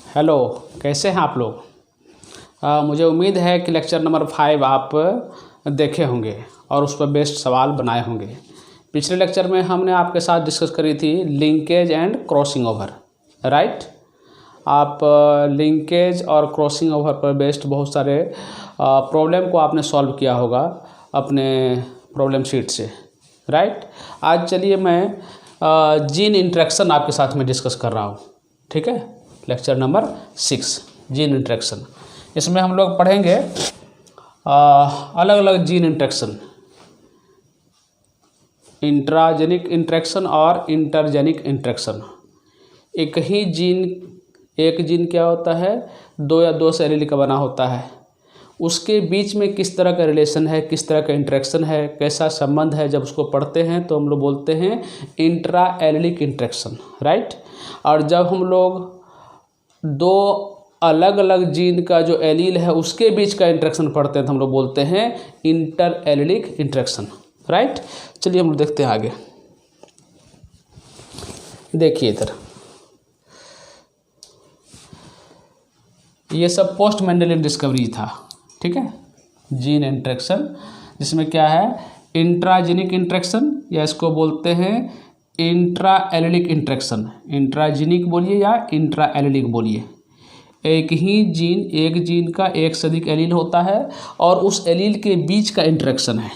Hello, कैसे हैं आप लोग। मुझे उम्मीद है कि लेक्चर नंबर 5 आप देखे होंगे और उस पर बेस्ड सवाल बनाए होंगे। पिछले लेक्चर में हमने आपके साथ डिस्कस करी थी linkage and crossing over, right. आप लिंकेज और क्रॉसिंग ओवर पर बेस्ड बहुत सारे प्रॉब्लम को आपने सॉल्व किया होगा अपने प्रॉब्लम शीट से, राइट। आज चलिए मैं जीन इंटरेक्शन आपके साथ में डिस्कस कर रहा हूँ, ठीक है। Lecture number 6 gene interaction. इसमें हम लोग पढ़ेंगे अलग अलग जीन इंटरेक्शन, इंट्राजेनिक इंटरेक्शन और इंटरजेनिक इंटरेक्शन। एक जीन क्या होता है, दो या दो से एलील का बना होता है, उसके बीच में किस तरह का रिलेशन है, किस तरह का इंटरेक्शन है, कैसा संबंध है, जब उसको पढ़ते हैं तो हम लोग बोलते हैं इंट्रा एलिलिक इंटरेक्शन, राइट। और जब हम लोग दो अलग अलग जीन का जो एलील है उसके बीच का इंटरेक्शन पढ़ते हैं तो हम लोग बोलते हैं इंटर एलिलिक इंटरेक्शन, राइट। चलिए हम लोग देखते हैं आगे। देखिए इधर ये सब पोस्ट मेंडेलियन डिस्कवरी था, ठीक है। जीन इंटरेक्शन जिसमें क्या है इंट्राजेनिक इंटरेक्शन, या इसको बोलते हैं इंट्रा एलिलिक इंटरेक्शन। इंट्राजेनिक बोलिए या इंट्रा एलिलिक बोलिए। एक जीन का एक से अधिक एलील होता है और उस एलील के बीच का इंटरेक्शन है,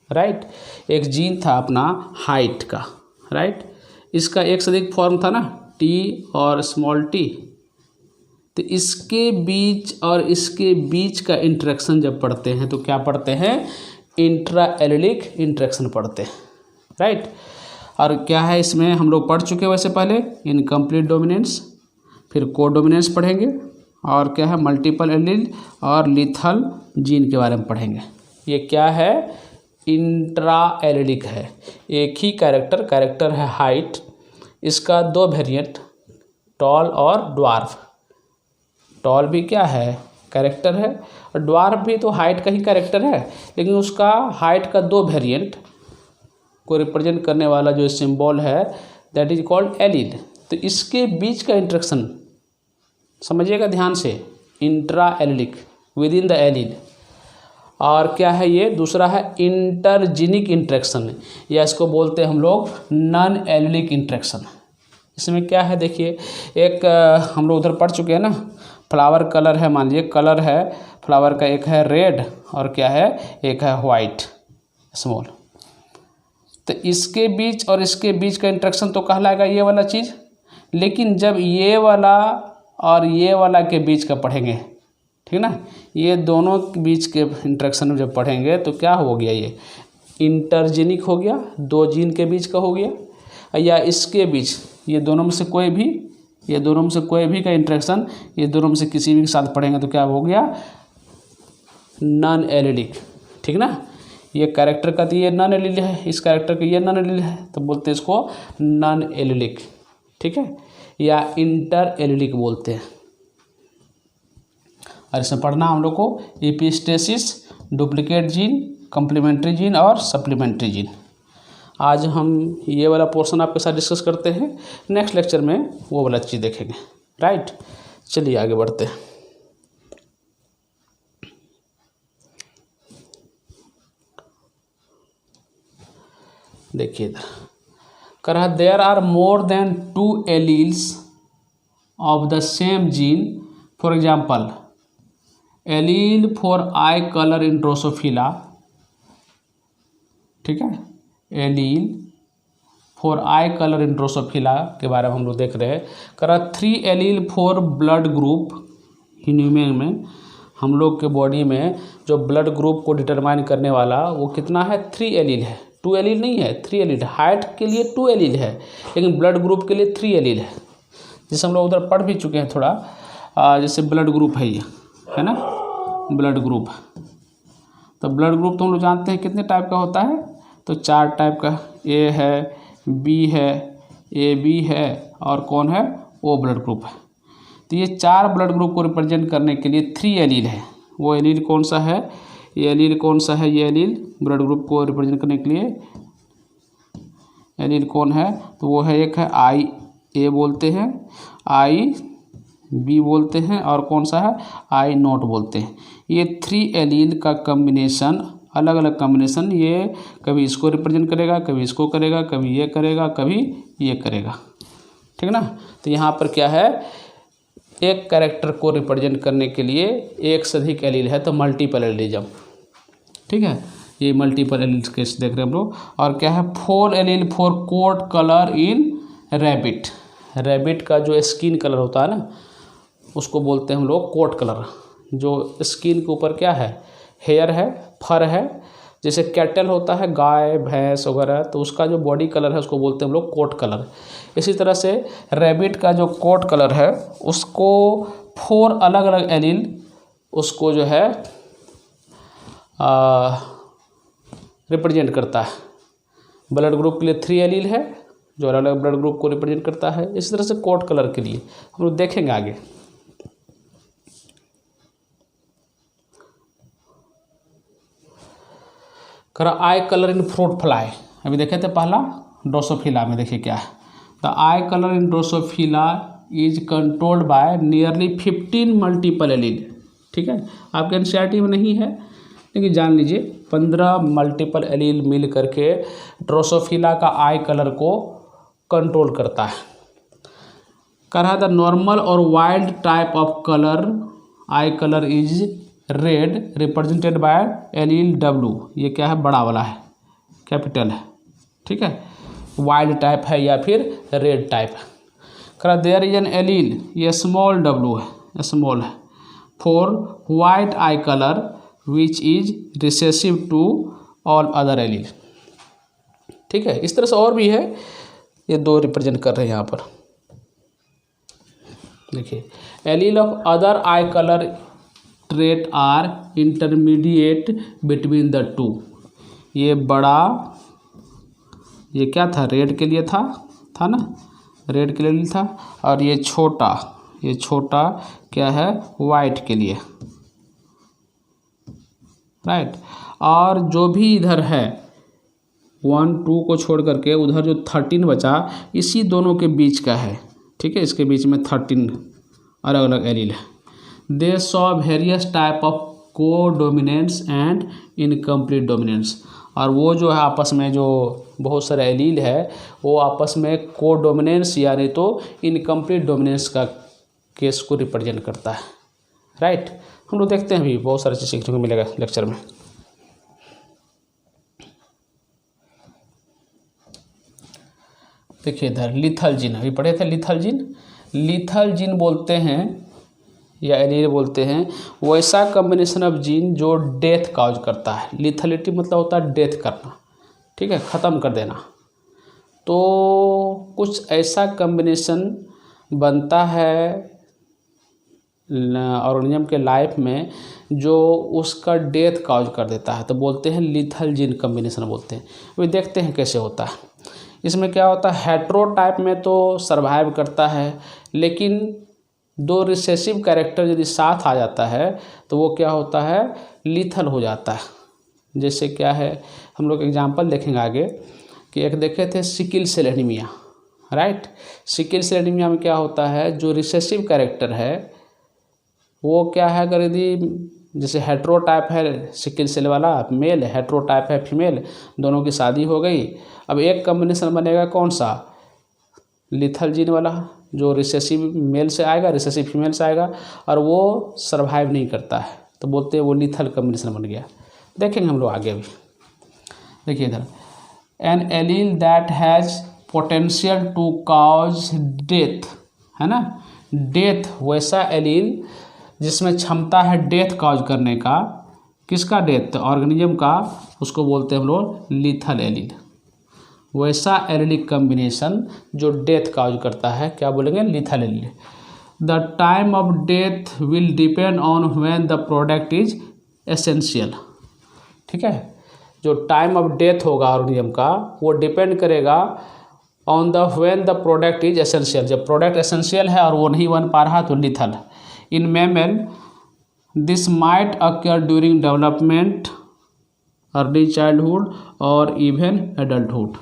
राइट। एक जीन था अपना हाइट का, राइट। इसका एक से अधिक फॉर्म था ना, टी और स्मॉल टी। तो इसके बीच और इसके बीच का इंटरेक्शन जब पढ़ते हैं तो क्या पढ़ते हैं, इंट्रा एलिलिक इंटरेक्शन पढ़ते हैं, राइट। और क्या है इसमें हम लोग पढ़ चुके हैं वैसे पहले इनकम्प्लीट डोमिनेंस, फिर कोडोमिनेंस पढ़ेंगे, और क्या है मल्टीपल एलील और लिथल जीन के बारे में पढ़ेंगे। ये क्या है इंट्रा एलिलिक है, एक ही कैरेक्टर है हाइट। इसका दो वेरिएंट टॉल और ड्वार्फ। टॉल भी क्या है कैरेक्टर है और ड्वार्फ भी तो हाइट का ही कैरेक्टर है, लेकिन उसका हाइट का दो वेरिएंट को रिप्रेजेंट करने वाला जो सिंबल है दैट इज कॉल्ड एलील। तो इसके बीच का इंटरेक्शन समझिएगा ध्यान से, intra allylic with in the allele. और क्या है ये दूसरा है इंटरजेनिक इंटरेक्शन, या इसको बोलते हैं हम लोग नॉन एलिलिक इंटरेक्शन। इसमें क्या है देखिए, एक हम लोग उधर पढ़ चुके हैं ना, फ्लावर कलर है, मान लीजिए कलर है फ्लावर का, एक है रेड और क्या है एक है वाइट स्मॉल। तो इसके बीच और इसके बीच का इंटरेक्शन तो कहलाएगा ये वाला चीज़, लेकिन जब ये वाला और ये वाला के बीच का पढ़ेंगे, ठीक ना, ये दोनों के बीच के इंटरेक्शन जब पढ़ेंगे तो क्या हो गया, ये इंटरजेनिक हो गया, दो जीन के बीच का हो गया। या इसके बीच ये दोनों में से कोई भी का इंटरेक्शन ये दोनों में से किसी भी के साथ पढ़ेंगे तो क्या हो गया नॉन एलिलिक, ठीक ना। ये कैरेक्टर का तो ये नॉन एलिल है, इस कैरेक्टर का ये नॉन एलिल है, तो बोलते हैं इसको नॉन एलिलिक, ठीक है, या इंटर एलिलिक बोलते हैं। और इसमें पढ़ना हम लोग को epistasis, duplicate gene, complementary gene और सप्लीमेंट्री जीन। आज हम ये वाला पोर्शन आपके साथ डिस्कस करते हैं, नेक्स्ट लेक्चर में वो वाला चीज़ देखेंगे, राइट। चलिए आगे बढ़ते हैं। देखिए इधर कर रहा there are more than 2 alleles of the same gene, for example allele for eye colour in Drosophila, ठीक है, allele for eye colour in Drosophila के बारे में हम लोग देख रहे हैं। करा 3 allele for blood group, human में हम लोग के बॉडी में जो ब्लड ग्रुप को डिटरमाइन करने वाला वो कितना है 3 एलील है, 2 एलील नहीं है, 3 एलील। हाइट के लिए 2 एलील है लेकिन ब्लड ग्रुप के लिए 3 एलील है, जिसे हम लोग उधर पढ़ भी चुके हैं थोड़ा। जैसे ब्लड ग्रुप है, ये है ना ब्लड ग्रुप। तो ब्लड ग्रुप तो हम लोग जानते हैं कितने टाइप का होता है, तो 4 टाइप का, ए है, बी है, ए बी है और कौन है ओ ब्लड ग्रुप है। तो ये 4 ब्लड ग्रुप को रिप्रेजेंट करने के लिए 3 एलील है। वो एलील कौन सा है, ये एलील कौन सा है, ये एलील ब्लड ग्रुप को रिप्रेजेंट करने के लिए एलील कौन है, तो वो है एक है आई ए बोलते हैं, आई बी बोलते हैं, और कौन सा है आई नॉट बोलते हैं। ये 3 एलील का कम्बिनेशन, अलग अलग कम्बिनेशन, ये कभी इसको रिप्रेजेंट करेगा, कभी इसको करेगा, कभी ये करेगा, कभी ये करेगा, ठीक ना। तो यहाँ पर क्या है, एक कैरेक्टर को रिप्रेजेंट करने के लिए एक से अधिक एलील है तो मल्टीपल एलीलिज्म, ठीक है। ये मल्टीपल एलील केस देख रहे हैं हम लोग। और क्या है, 4 allele for coat colour in rabbit. Rabbit का जो स्किन कलर होता है ना, उसको बोलते हैं हम लोग कोट कलर। जो स्किन के ऊपर क्या है, हेयर है, फर है, जैसे कैटल होता है, गाय भैंस वगैरह, तो उसका जो बॉडी कलर है उसको बोलते हैं हम लोग कोट कलर। इसी तरह से रैबिट का जो कोट कलर है उसको 4 अलग अलग एलील उसको जो है रिप्रेजेंट करता है। ब्लड ग्रुप के लिए 3 एलील है जो अलग अलग ब्लड ग्रुप को रिप्रेजेंट करता है। इसी तरह से कोट कलर के लिए हम लोग देखेंगे आगे। करा आई कलर इन फ्रूट फ्लाई, अभी देखे थे पहला ड्रोसोफिला में, देखिए क्या है, the I colour in Drosophila is controlled by nearly 15 multiple allele, ठीक है। आपके एनसीईआरटी में नहीं है लेकिन जान लीजिए 15 मल्टीपल एलील मिल करके ड्रोसोफिला का आई कलर को कंट्रोल करता है। कह रहा था नॉर्मल और wild type of colour I colour is red represented by allele W, ये क्या है, बड़ा वाला है, कैपिटल है, ठीक है। वाइल्ड टाइप है या फिर रेड टाइप है। कह रहा देयर इज एन एलील, ये स्मॉल डब्लू है, स्मॉल है, for white eye colour which is recessive to all other allele, ठीक है। इस तरह से और भी है, ये 2 रिप्रेजेंट कर रहे हैं यहाँ पर। देखिए allele of other eye colour trait are intermediate between the 2, ये बड़ा, ये क्या था, रेड के लिए था ना, रेड के लिए था, और ये छोटा क्या है, वाइट के लिए, राइट। और जो भी इधर है 1 2 को छोड़ करके उधर जो 13 बचा, इसी दोनों के बीच का है, ठीक है। इसके बीच में 13 अलग अलग एलील है। They saw various type of को डोमिनेंस एंड इनकम्प्लीट डोमिनेंस, और वो जो है आपस में जो बहुत सारे एलील है वो आपस में को डोमिनेंस यानी तो इनकम्प्लीट डोमिनेंस का केस को रिप्रेजेंट करता है, राइट। हम लोग देखते हैं, अभी बहुत सारी चीज़ सीखने को मिलेगा लेक्चर में। देखिए इधर लिथल जीन, अभी पढ़े थे लिथल जीन। लिथल जीन बोलते हैं या एलील बोलते हैं वैसा कम्बिनेशन ऑफ जीन जो डेथ काज करता है। लिथलिटी मतलब होता है डेथ करना, ठीक है, ख़त्म कर देना। तो कुछ ऐसा कम्बिनेशन बनता है ऑर्गेनिज्म के लाइफ में जो उसका डेथ काज कर देता है, तो बोलते हैं लिथल जीन कम्बिनेशन बोलते हैं। अभी देखते हैं कैसे होता है। इसमें क्या होता है, हेट्रोटाइप में तो सर्वाइव करता है, लेकिन 2 रिसेसिव कैरेक्टर यदि साथ आ जाता है तो वो क्या होता है, लिथल हो जाता है। जैसे क्या है, हम लोग एग्जांपल देखेंगे आगे कि एक देखे थे sickle cell anaemia, right. Sickle cell anaemia में क्या होता है, जो रिसेसिव कैरेक्टर है वो क्या है, अगर यदि जैसे हेट्रोटाइप है सिकिल सेल वाला मेल, हेट्रोटाइप है फीमेल, दोनों की शादी हो गई, अब एक कम्बिनेशन बनेगा कौन सा, लिथल जीन वाला, जो रिसेसिव मेल से आएगा, रिसेसिव फीमेल से आएगा, और वो सर्वाइव नहीं करता है, तो बोलते हैं वो लिथल कम्बिनेशन बन गया। देखेंगे हम लोग आगे भी। देखिए इधर an allele that has potential to cause death, है ना, डेथ, वैसा एलील जिसमें क्षमता है डेथ काज करने का, किसका डेथ, ऑर्गेनिज्म का, उसको बोलते हैं हम लोग लिथल एलील। वैसा एलीलिक कम्बिनेशन जो डेथ काज करता है क्या बोलेंगे, lethal allele. The time of death will depend on when the product is essential, ठीक है। जो टाइम ऑफ डेथ होगा ऑर्गेनिज्म का वो डिपेंड करेगा on the when the product is essential. जब प्रोडक्ट एसेंशियल है और वो नहीं बन पा रहा तो lethal. In mammal this might अक्यर during development, early childhood और इवन एडल्टहुड।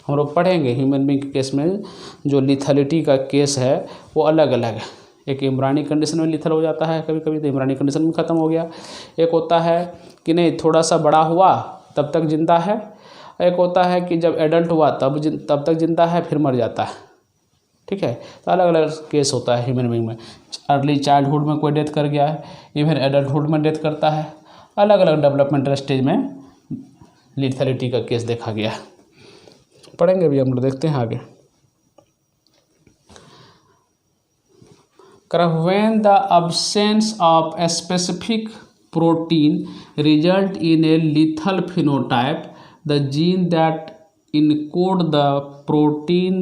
हम लोग पढ़ेंगे ह्यूमन बींग के केस में जो लिथलिटी का केस है वो अलग अलग है। एक एम्ब्रायनिक कंडीशन में लिथल हो जाता है कभी कभी, तो एम्ब्रायनिक कंडीशन में ख़त्म हो गया। एक होता है कि नहीं थोड़ा सा बड़ा हुआ तब तक जिंदा है, एक होता है कि जब एडल्ट हुआ तब तक जिंदा है फिर मर जाता है। ठीक है, तो अलग अलग केस होता है ह्यूमन बीइंग में। अर्ली चाइल्डहुड में कोई डेथ कर गया है, इवन एडल्टहुड में डेथ करता है, अलग अलग डेवलपमेंटल स्टेज में लिथैलिटी का केस देखा गया है। पढ़ेंगे भी हम लोग, देखते हैं आगे। When the absence of a specific protein result in a lethal phenotype, the gene that encode the protein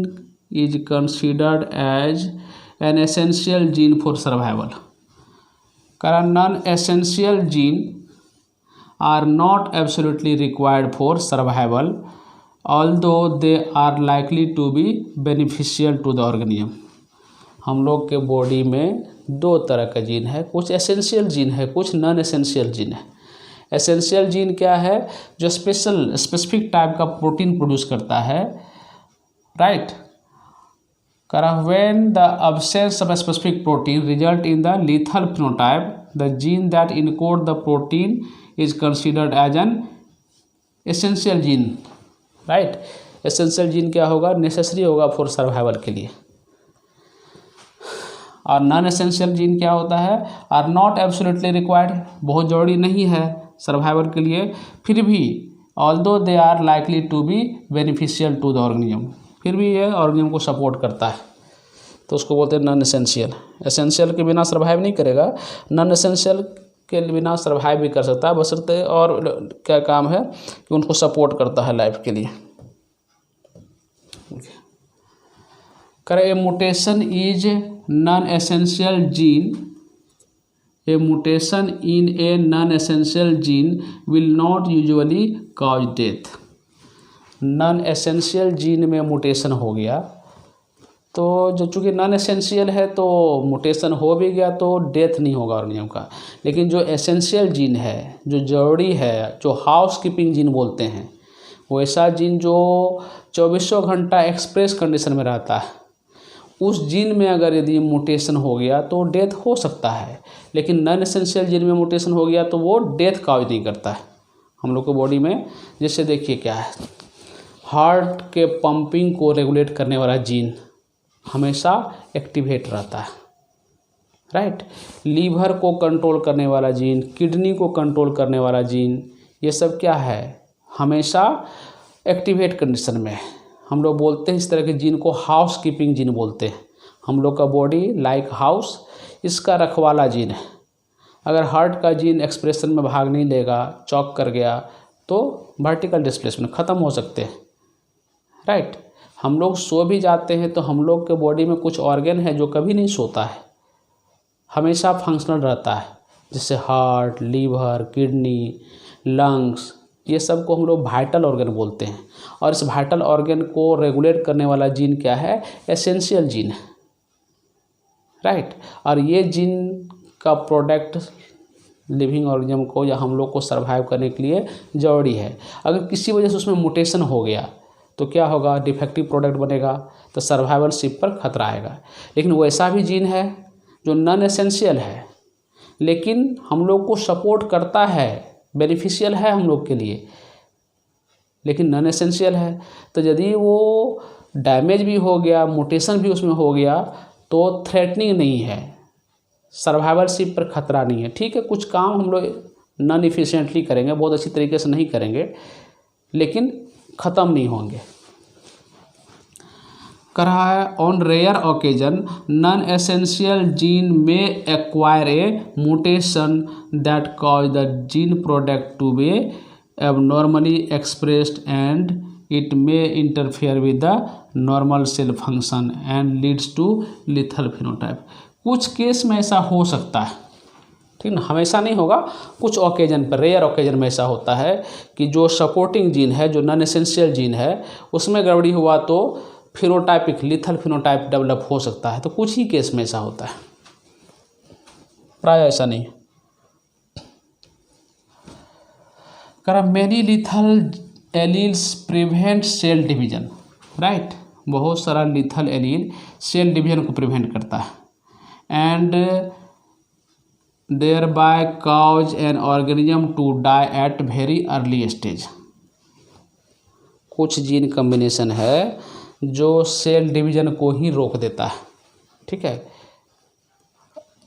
is considered as an essential gene for survival. Non-essential genes are not absolutely required for survival, although they are likely to be beneficial to the organism. हम लोग के body में दो तरह का gene है, कुछ essential gene है, कुछ नॉन एसेंशियल जीन है। एसेंशियल जीन क्या है? जो स्पेसिफिक टाइप का प्रोटीन प्रोड्यूस करता है, right. When the absence of a specific protein result in the lethal phenotype, the gene that encode the protein is considered as an essential gene, right. Essential gene क्या होगा? Necessary होगा for survival के लिए। और non essential gene क्या होता है? Are not absolutely required, बहुत ज़रूरी नहीं है सर्वाइवल के लिए, फिर भी although they are likely to be beneficial to the organism, फिर भी ये ऑर्गेनिज्म को सपोर्ट करता है, तो उसको बोलते हैं नॉन एसेंशियल। एसेंशियल के बिना सर्वाइव नहीं करेगा, नॉन एसेंशियल के बिना सर्वाइव भी कर सकता है, बशर्ते और क्या काम है कि उनको सपोर्ट करता है लाइफ के लिए। A mutation is non-essential gene. A mutation in a non-essential gene will not usually cause death. Non essential gene में मुटेशन हो गया तो जो चूँकि नॉन एसेंशियल है तो मुटेशन हो भी गया तो डेथ नहीं होगा ऑर्गेनिज्म का। लेकिन जो एसेंशियल जीन है, जो जरूरी है, जो हाउस कीपिंग जीन बोलते हैं, वैसा जीन जो 24 घंटा एक्सप्रेस कंडीशन में रहता है, उस जीन में अगर यदि मुटेशन हो गया तो डेथ हो सकता है। लेकिन नॉन एसेंशियल जीन में मुटेशन हो गया तो वो डेथ काज नहीं करता है हम लोग को बॉडी में। जैसे देखिए क्या है, हार्ट के पंपिंग को रेगुलेट करने वाला जीन हमेशा एक्टिवेट रहता है, राइट। लीवर को कंट्रोल करने वाला जीन, किडनी को कंट्रोल करने वाला जीन, ये सब क्या है? हमेशा एक्टिवेट कंडीशन में। हम लोग बोलते हैं इस तरह के जीन को हाउस कीपिंग जीन बोलते हैं। हम लोग का बॉडी लाइक हाउस, इसका रखवाला जीन है। अगर हार्ट का जीन एक्सप्रेशन में भाग नहीं लेगा, चौक कर गया, तो वर्टिकल डिस्प्लेसमेंट ख़त्म हो सकते हैं, राइट। हम लोग सो भी जाते हैं तो हम लोग के बॉडी में कुछ ऑर्गन है जो कभी नहीं सोता है, हमेशा फंक्शनल रहता है, जैसे हार्ट, लीवर, किडनी, लंग्स, ये सब को हम लोग वाइटल ऑर्गन बोलते हैं। और इस वाइटल ऑर्गन को रेगुलेट करने वाला जीन क्या है? एसेंशियल जीन है, राइट। और ये जीन का प्रोडक्ट लिविंग ऑर्गेनिज्म को या हम लोग को सर्वाइव करने के लिए ज़रूरी है। अगर किसी वजह से उसमें मुटेशन हो गया तो क्या होगा? डिफेक्टिव प्रोडक्ट बनेगा, तो सर्वाइवलशिप पर खतरा आएगा। लेकिन वैसा भी जीन है जो नॉन एसेंशियल है लेकिन हम लोग को सपोर्ट करता है, बेनिफिशियल है हम लोग के लिए, लेकिन नॉन एसेंशियल है। तो यदि वो डैमेज भी हो गया, मुटेशन भी उसमें हो गया, तो थ्रेटनिंग नहीं है, सर्वाइवलशिप पर खतरा नहीं है। ठीक है, कुछ काम हम लोग नॉन इफिशिएंटली करेंगे, बहुत अच्छी तरीके से नहीं करेंगे, लेकिन ख़त्म नहीं होंगे। कर रहा है on rare occasion non essential gene में acquire a mutation that cause the gene product to be abnormally expressed and it may interfere with the normal cell function and leads to lethal phenotype. कुछ case में ऐसा हो सकता है, ठीक ना, हमेशा नहीं होगा, कुछ ओकेजन पर, रेयर ओकेजन में ऐसा होता है कि जो सपोर्टिंग जीन है, जो नॉन एसेंशियल जीन है, उसमें गड़बड़ी हुआ तो फिनोटाइपिक लिथल फिनोटाइप डेवलप हो सकता है। तो कुछ ही केस में ऐसा होता है, प्राय ऐसा नहीं। Many lethal alleles prevent cell division, right. बहुत सारा लिथल एलील सेल डिवीजन को प्रिवेंट करता है। and thereby cause an organism to die at very early stage। कुछ जीन कम्बिनेशन है जो सेल डिवीजन को ही रोक देता है, ठीक है।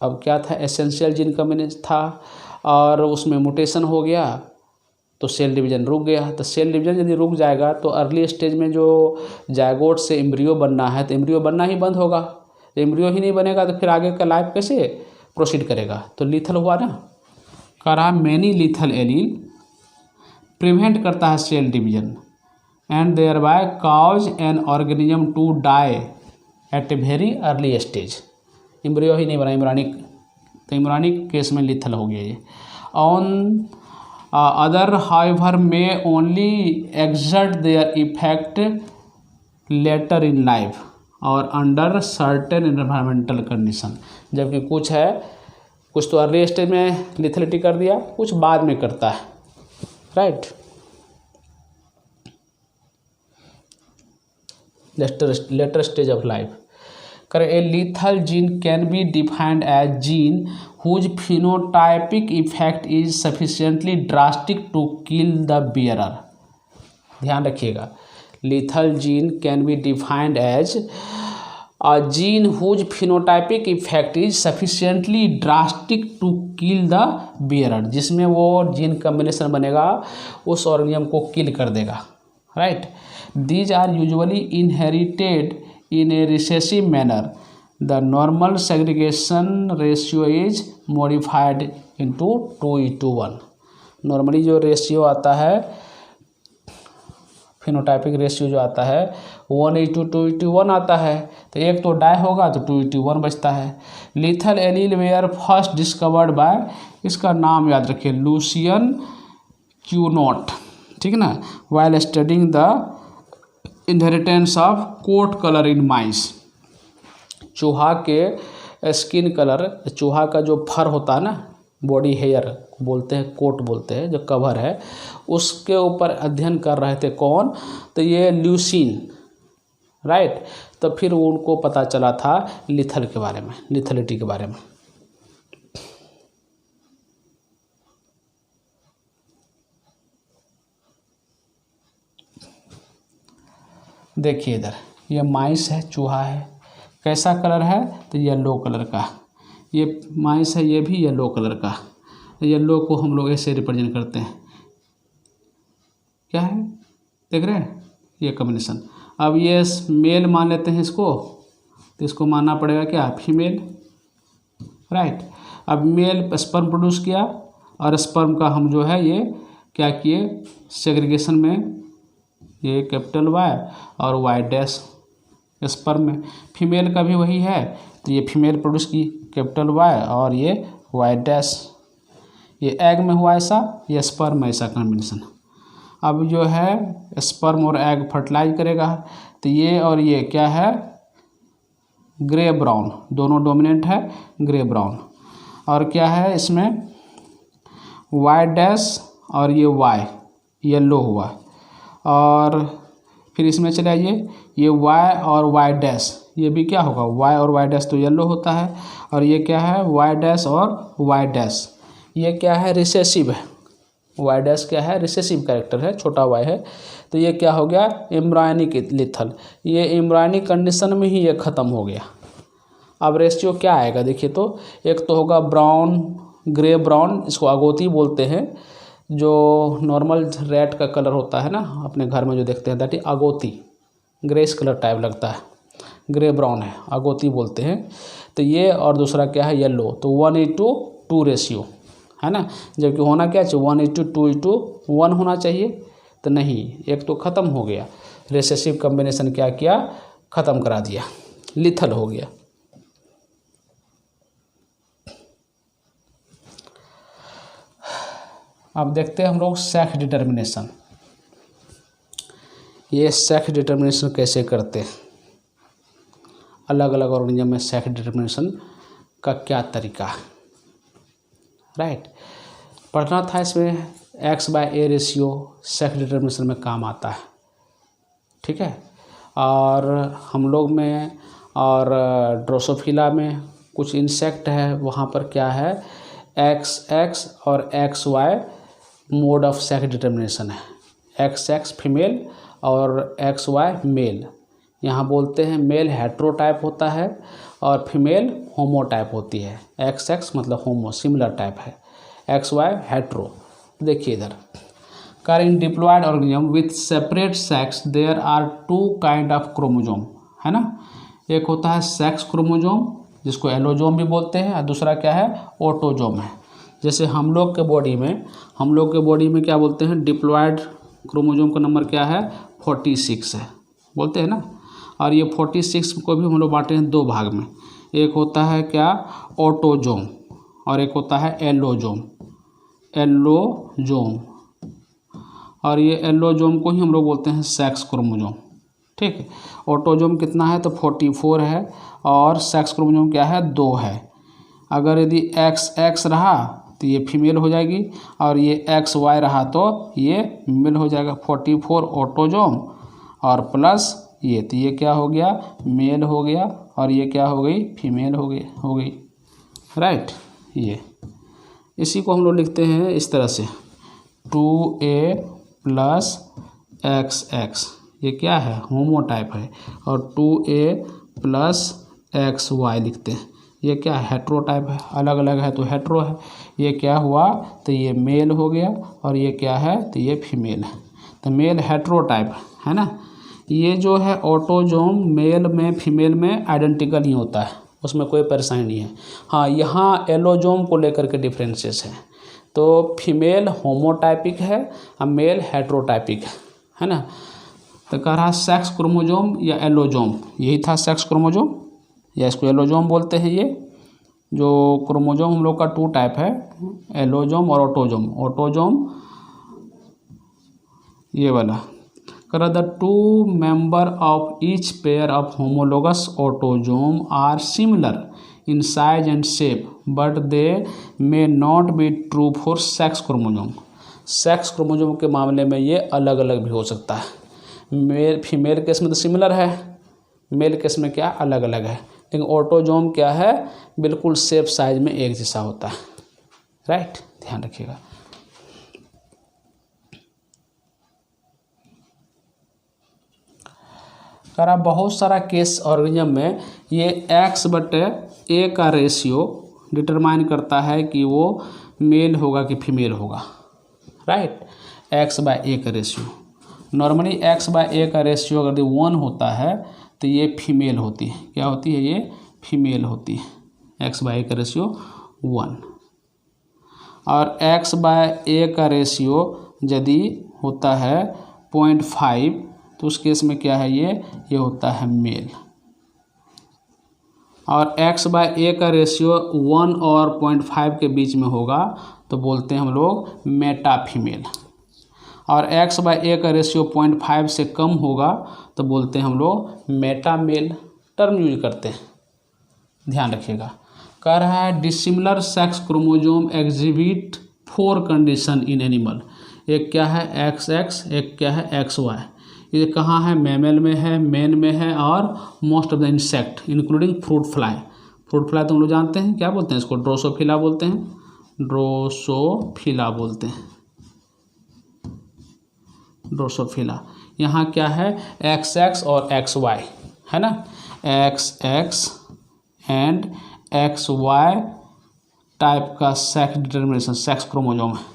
अब क्या था, एसेंशियल जीन कम्बिनेशन था और उसमें म्यूटेशन हो गया तो सेल डिवीजन रुक गया। तो सेल डिवीजन यदि रुक जाएगा तो अर्ली स्टेज में जो जायगोट से एम्ब्रियो बनना है तो एम्ब्रियो बनना ही बंद होगा। एम्ब्रियो ही नहीं बनेगा तो फिर आगे का लाइफ कैसे प्रोसीड करेगा। तो लीथल हुआ ना, करा मैनी लीथल एलील प्रिवेंट करता है cell division and thereby cause an organism to die at a very early stage. Embryo ही नहीं बना इम्ब्रानिक, तो इम्ब्रानिक केस में लीथल हो गया ये। On other however may only exert their effect later in life or under certain environmental condition. जबकि कुछ है, कुछ तो अर्ली स्टेज में लिथलिटी कर दिया, कुछ बाद में करता है, right. Later stage of life. करे a lethal gene can be defined as gene whose phenotypic effect is sufficiently drastic to kill the bearer। ध्यान रखिएगा, lethal gene can be defined as a gene whose phenotypic effect is sufficiently drastic to kill the bearer, जिसमें वो gene combination बनेगा उस organism को किल कर देगा, right. These are usually inherited in a recessive manner। The normal segregation ratio is modified into 2:1। Normally जो ratio आता है, फिनोटाइपिक रेशियो जो आता है 1:2:1 आता है। तो एक तो डाई होगा तो 2:1 बचता है। Lethal allele were first discovered by, इसका नाम याद रखिए, लूसियन क्यूनोट, ठीक है ना। While studying the inheritance of coat colour in mice. चूहा के स्किन कलर, चूहा का जो फर होता है ना, बॉडी हेयर बोलते हैं, कोट बोलते हैं, जो कवर है, उसके ऊपर अध्ययन कर रहे थे कौन, तो ये ल्यूसीन, राइट। तो फिर उनको पता चला था लिथल के बारे में, लिथलिटी के बारे में। देखिए इधर ये माइस है, चूहा है, कैसा कलर है तो येलो कलर का। ये माइस है, ये भी येलो कलर का। येलो को हम लोग ऐसे रिप्रेजेंट करते हैं, क्या है देख रहे हैं, ये कॉम्बिनेशन। अब ये मेल मान लेते हैं इसको, तो इसको मानना पड़ेगा क्या, फीमेल, राइट। अब मेल स्पर्म प्रोड्यूस किया और स्पर्म का हम जो है ये क्या किए, सेग्रीगेशन में ये कैपिटल वाई और वाई डैश स्पर्म में। फीमेल का भी वही है, तो ये फीमेल प्रोड्यूस की कैपिटल वाई और ये वाई डैश। ये एग में हुआ ऐसा, ये स्पर्म में ऐसा कॉम्बिनेशन। अब जो है स्पर्म और एग फर्टिलाइज करेगा, तो ये और ये क्या है, ग्रे ब्राउन, दोनों डोमिनेंट है, ग्रे ब्राउन। और क्या है इसमें वाई डैश और ये वाई येलो हुआ। और फिर इसमें चले आइए, ये वाई और वाई डैश, ये भी क्या होगा, वाई और वाई डैश तो येलो होता है। और ये क्या है, वाई डैश और वाई डैश, ये क्या है, रिसेसिव है। वाई डैश क्या है, रिसेसिव कैरेक्टर है, छोटा वाई है। तो ये क्या हो गया, एम्ब्रायनिक लिथल। ये एम्ब्रायनिक कंडीशन में ही ये ख़त्म हो गया। अब रेशियो क्या आएगा देखिए, तो एक तो होगा ब्राउन, ग्रे ब्राउन, इसको अगोती बोलते हैं। जो नॉर्मल रेड का कलर होता है ना अपने घर में जो देखते हैं, that is agouti, grey's colour type लगता है, ग्रे ब्राउन है, अगोती बोलते हैं। तो ये और दूसरा क्या है, येलो। तो 1:2 रेशियो है ना, जबकि होना क्या चाहिए, 1:2:1 होना चाहिए। तो नहीं, एक तो ख़त्म हो गया, रिसेसिव कॉम्बिनेशन क्या किया, ख़त्म करा दिया, लिथल हो गया। अब देखते हैं हम लोग सेक्स डिटर्मिनेशन। ये सेक्स डिटर्मिनेशन कैसे करते हैं, अलग अलग ऑर्गेनिज्म में सेक्स डिटर्मिनेशन का क्या तरीका है, राइट। पढ़ना था इसमें X/A रेशियो सेक्स डिटर्मिनेशन में काम आता है, ठीक है। और हम लोग में और ड्रोसोफिला में कुछ इंसेक्ट है वहाँ पर क्या है XX और XY mode of sex determination है। XX फीमेल और XY मेल। यहाँ बोलते हैं मेल हेट्रोटाइप होता है और फीमेल होमोटाइप होती है। XX मतलब होमो सिमिलर टाइप है, XY हेट्रो। देखिए इधर in diploid organism with separate sex there are 2 kind of chromosome, है ना। एक होता है सेक्स क्रोमोजोम जिसको एलोजोम भी बोलते हैं और दूसरा क्या है ऑटोजोम है। जैसे हम लोग के बॉडी में क्या बोलते हैं डिप्लॉयड क्रोमोजोम का नंबर क्या है 46 है बोलते हैं ना। और ये 46 को भी हम लोग बांटे हैं 2 भाग में, एक होता है क्या ऑटोजोम और एक होता है एलोजोम। और ये एलोजोम को ही हम लोग बोलते हैं सेक्स क्रोमोजोम, ठीक है। ऑटोजोम कितना है तो 44 है और सेक्स क्रोमोजोम क्या है 2 है। अगर यदि XX रहा तो ये फीमेल हो जाएगी और ये XY रहा तो ये मेल हो जाएगा। 44 ऑटोजोम और प्लस ये, तो ये क्या हो गया मेल हो गया और ये क्या हो गई फीमेल हो गई राइट। ये इसी को हम लोग लिखते हैं इस तरह से 2A प्लस XX, ये क्या है होमोटाइप है, और 2A प्लस XY लिखते हैं, ये क्या है हेट्रोटाइप है, अलग अलग है तो हेट्रो है। ये क्या हुआ तो ये मेल हो गया और ये क्या है तो ये फीमेल है, तो मेल हेट्रोटाइप है ना। ये जो है ऑटोजोम मेल में फीमेल में आइडेंटिकल ही होता है, उसमें कोई परेशानी नहीं है। हाँ यहाँ एलोजोम को लेकर के डिफरेंसेस हैं, तो फीमेल होमोटाइपिक है और मेल हेट्रोटाइपिक है ना। तो कह रहा सेक्स क्रोमोजोम या एलोजोम, यही था सेक्स क्रोमोजोम या इसको एलोजोम बोलते हैं। ये जो क्रोमोजोम हम लोग का 2 टाइप है एलोजोम और ऑटोजोम ये वाला। कह रहा the 2 member of each pair of homologous autosome are similar in size and shape but they may not be true for sex chromosome। Sex chromosome के मामले में ये अलग अलग भी हो सकता है। फीमेल केस में तो सिमिलर है, मेल केस में क्या अलग अलग है, लेकिन ऑटोजोम क्या है बिल्कुल शेप साइज में एक जैसा होता है राइट, ध्यान रखिएगा। करा बहुत सारा केस ऑर्गेनिज्म में ये X/A का रेशियो डिटरमाइन करता है कि वो मेल होगा कि फीमेल होगा राइट। X/A का रेशियो नॉर्मली X/A का रेशियो अगर 1 होता है तो ये फीमेल होती है, क्या होती है ये फीमेल होती है। X/A का रेशियो 1 और X/A का रेशियो यदि होता है 0.5 तो उस केस में क्या है ये होता है मेल। और X/A का रेशियो 1 और 0.5 के बीच में होगा तो बोलते हैं हम लोग मेटा फीमेल। और X/A का रेशियो 0.5 से कम होगा तो बोलते हैं हम लोग मेटा मेल टर्म यूज करते हैं, ध्यान रखिएगा। कह रहा है dissimilar sex chromosome exhibit 4 condition in animal. एक क्या है XX, एक क्या है XY। ये कहाँ है मैमल में है, मेन में है और most of the insect including fruit fly. Fruit fly तो हम लोग जानते हैं क्या बोलते हैं इसको ड्रोसोफिला बोलते हैं, ड्रोसोफिला बोलते हैं, ड्रोसोफिला। यहाँ क्या है XX और XY है ना, XX एंड XY टाइप का सेक्स डिटर्मिनेशन सेक्स क्रोमोजोम है।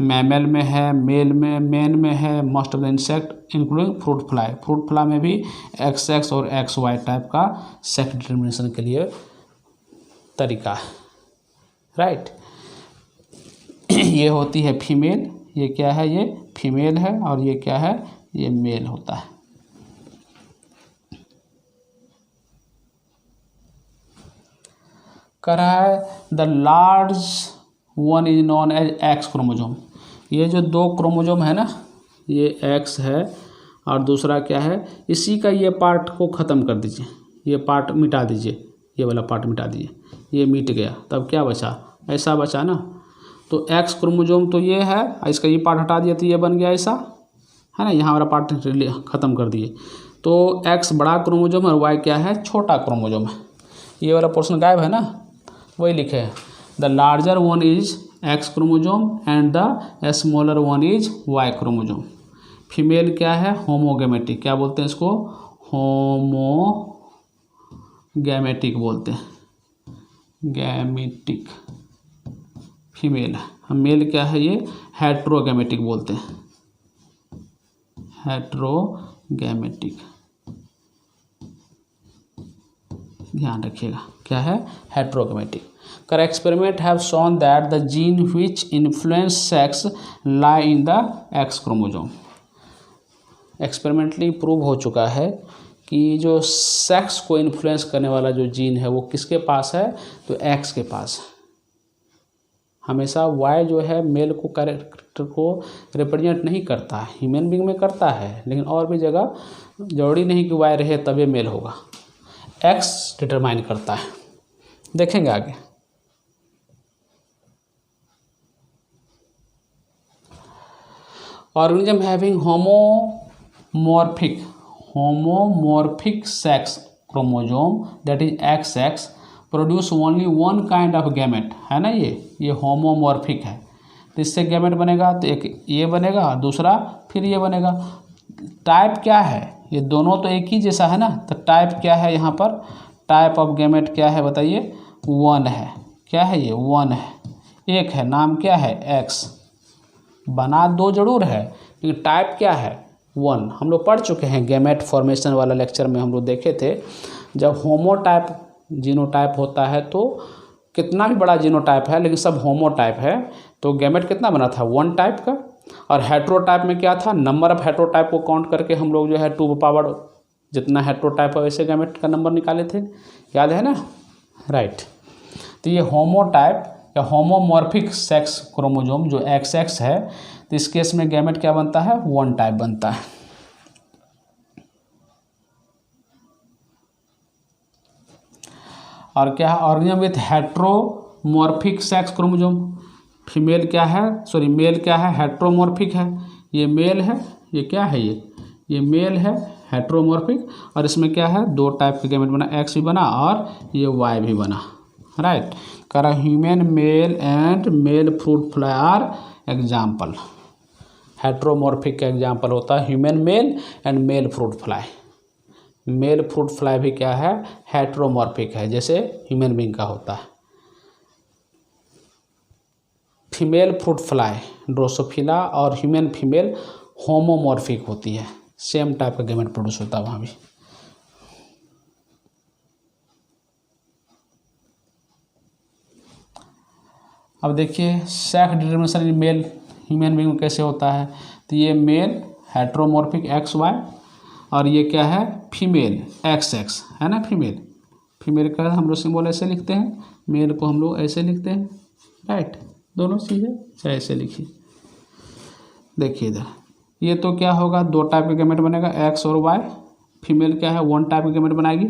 मैमल में है, मेल में, मेन में है, most of the insect including fruit fly. Fruit fly में भी XX और XY टाइप का सेक्स डिटर्मिनेशन के लिए तरीका है राइट। ये होती है फीमेल, ये क्या है ये फीमेल है और ये क्या है ये मेल होता है। कह रहा है the large one is known as X chromosome. ये जो 2 क्रोमोजोम है ना, ये X है और दूसरा क्या है, इसी का ये पार्ट को ख़त्म कर दीजिए, ये पार्ट मिटा दीजिए, ये वाला पार्ट मिटा दीजिए, ये मिट गया, तब क्या बचा ऐसा बचा ना। तो X क्रोमोजोम तो ये है, इसका ये पार्ट हटा दिया तो ये बन गया ऐसा है ना, यहाँ वाला पार्ट ख़त्म कर दिए तो X बड़ा क्रोमोजोम और Y क्या है छोटा क्रोमोजोम है। ये वाला पोर्शन गायब है ना, वही लिखे हैं। The larger one is X chromosome and the smaller one is Y chromosome. Female क्या है, होमोगैमेटिक, क्या बोलते हैं इसको, होमोगैमेटिक बोलते हैं, गैमेटिक फीमेल है। हम मेल क्या है, ये हेट्रोगैमेटिक बोलते हैं, हेट्रोगैमेटिक, ध्यान रखिएगा क्या है, हेट्रोगैमेटिक। कर experiment have shown that the gene which influence sex lie in the x chromosome. Experimentally prove हो चुका है कि जो सेक्स को इन्फ्लुएंस करने वाला जो जीन है वो किसके पास है, तो एक्स के पास है। हमेशा वाई जो है मेल को कैरेक्टर को रिप्रेजेंट नहीं करता है, ह्यूमन बीइंग में करता है, लेकिन और भी जगह जरूरी नहीं कि वाई रहे तभी मेल होगा, एक्स डिटरमाइन करता है। देखेंगे आगे। Organism having homomorphic sex chromosome that is XX produce only one kind of gamete, है ना, ये होमोमॉर्फिक है, तो इससे गैमेट बनेगा, तो एक ये बनेगा, दूसरा फिर ये बनेगा। टाइप क्या है, ये दोनों तो एक ही जैसा है ना, तो टाइप क्या है यहाँ पर, टाइप ऑफ गैमेट क्या है बताइए, 1 है। क्या है ये, 1 है, एक है, नाम क्या है, X। बना 2 जरूर है, लेकिन टाइप क्या है, 1। हम लोग पढ़ चुके हैं गैमेट फॉर्मेशन वाला लेक्चर में, हम लोग देखे थे जब होमोटाइप जीनोटाइप होता है तो कितना भी बड़ा जीनोटाइप है लेकिन सब होमोटाइप है, तो गैमेट कितना बना था, 1 टाइप का। और हेट्रोटाइप में क्या था, नंबर ऑफ हेट्रोटाइप को काउंट करके हम लोग जो है 2 पावर जितना हेट्रोटाइप है वैसे गैमेट का नंबर निकाले थे, याद है ना, राइट। तो ये होमोटाइप या होमोमॉर्फिक सेक्स क्रोमोजोम जो XX है, तो इस केस में गैमेट क्या बनता है, 1 टाइप बनता है। और क्या है, organism with heteromorphic sex chromosome. Female क्या है, सॉरी मेल क्या है, हेट्रोमॉर्फिक है, ये मेल है, ये क्या है, ये मेल है हेट्रोमॉर्फिक, और इसमें क्या है 2 टाइप के गैमेट बना, X भी बना और ये Y भी बना, राइट। करा human male and male fruit fly are example. Heteromorphic का एग्जाम्पल होता है human male and male fruit fly. Male fruit fly भी क्या है, हेट्रोमॉर्फिक है, जैसे ह्यूमन बीइंग का होता है। फीमेल फ्रूट फ्लाई ड्रोसोफिला और ह्यूमन फीमेल होमोमॉर्फिक होती है, सेम टाइप का गैमेट प्रोड्यूस होता है वहाँ भी। अब देखिए sex determination in male human being में कैसे होता है, तो ये मेल हेट्रोमॉर्फिक XY और ये क्या है फीमेल XX, है ना। फीमेल का हम लोग सिंबल ऐसे लिखते हैं, मेल को हम लोग ऐसे लिखते हैं, राइट। दोनों चीज़ें चाहे ऐसे लिखिए। देखिए इधर ये तो क्या होगा, 2 टाइप का गैमेट बनेगा, X और Y। फीमेल क्या है, 1 टाइप का गैमेट बनाएगी।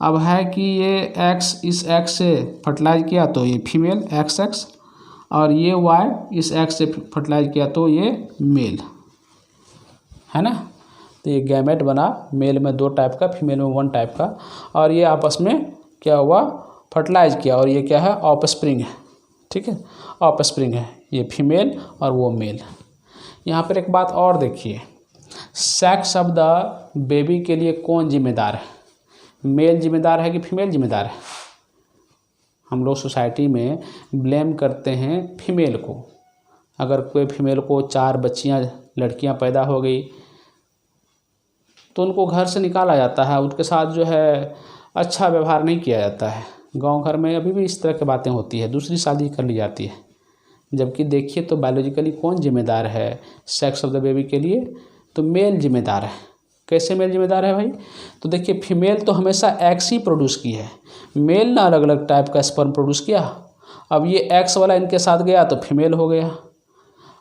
अब है कि ये X इस X से फर्टिलाइज किया तो ये फीमेल XX, और ये Y इस X से फर्टिलाइज किया तो ये मेल, है ना। तो ये गैमेट बना, मेल में 2 टाइप का, फीमेल में 1 टाइप का, और ये आपस में क्या हुआ, फर्टिलाइज किया, और ये क्या है, ऑफस्प्रिंग है, ठीक है, ऑफस्प्रिंग है, ये फीमेल और वो मेल। यहाँ पर एक बात और देखिए, सेक्स ऑफ द बेबी के लिए कौन जिम्मेदार है, मेल जिम्मेदार है कि फीमेल जिम्मेदार है। हम लोग सोसाइटी में ब्लेम करते हैं फीमेल को। अगर कोई फीमेल को 4 बच्चियाँ लड़कियाँ पैदा हो गई तो उनको घर से निकाला जाता है, उनके साथ जो है अच्छा व्यवहार नहीं किया जाता है। गांव घर में अभी भी इस तरह की बातें होती है, दूसरी शादी कर ली जाती है। जबकि देखिए तो बायोलॉजिकली कौन जिम्मेदार है सेक्स ऑफ द बेबी के लिए, तो मेल जिम्मेदार है। कैसे मेल जिम्मेदार है भाई, तो देखिए फीमेल तो हमेशा X ही प्रोड्यूस की है, मेल ना अलग अलग टाइप का स्पर्म प्रोड्यूस किया। अब ये X वाला इनके साथ गया तो फीमेल हो गया,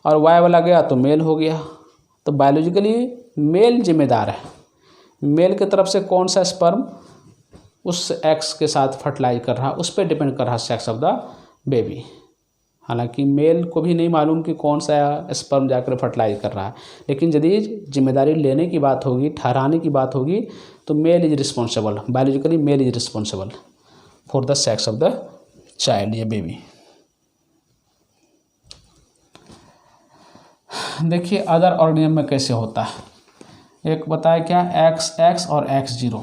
और Y वाला गया तो मेल हो गया। तो बायोलॉजिकली मेल जिम्मेदार है, मेल की तरफ से कौन सा स्पर्म उस X के साथ फर्टिलाइज कर रहा, उस पर डिपेंड कर रहा सेक्स ऑफ द बेबी, हालांकि मेल को भी नहीं मालूम कि कौन सा स्पर्म जाकर फर्टिलाइज कर रहा है, लेकिन यदि जिम्मेदारी लेने की बात होगी, ठहराने की बात होगी, तो male is responsible, biologically male is responsible for the sex of the child या बेबी। देखिए अदर ऑर्गेनिज्म में कैसे होता है, एक बताया क्या XX और X0।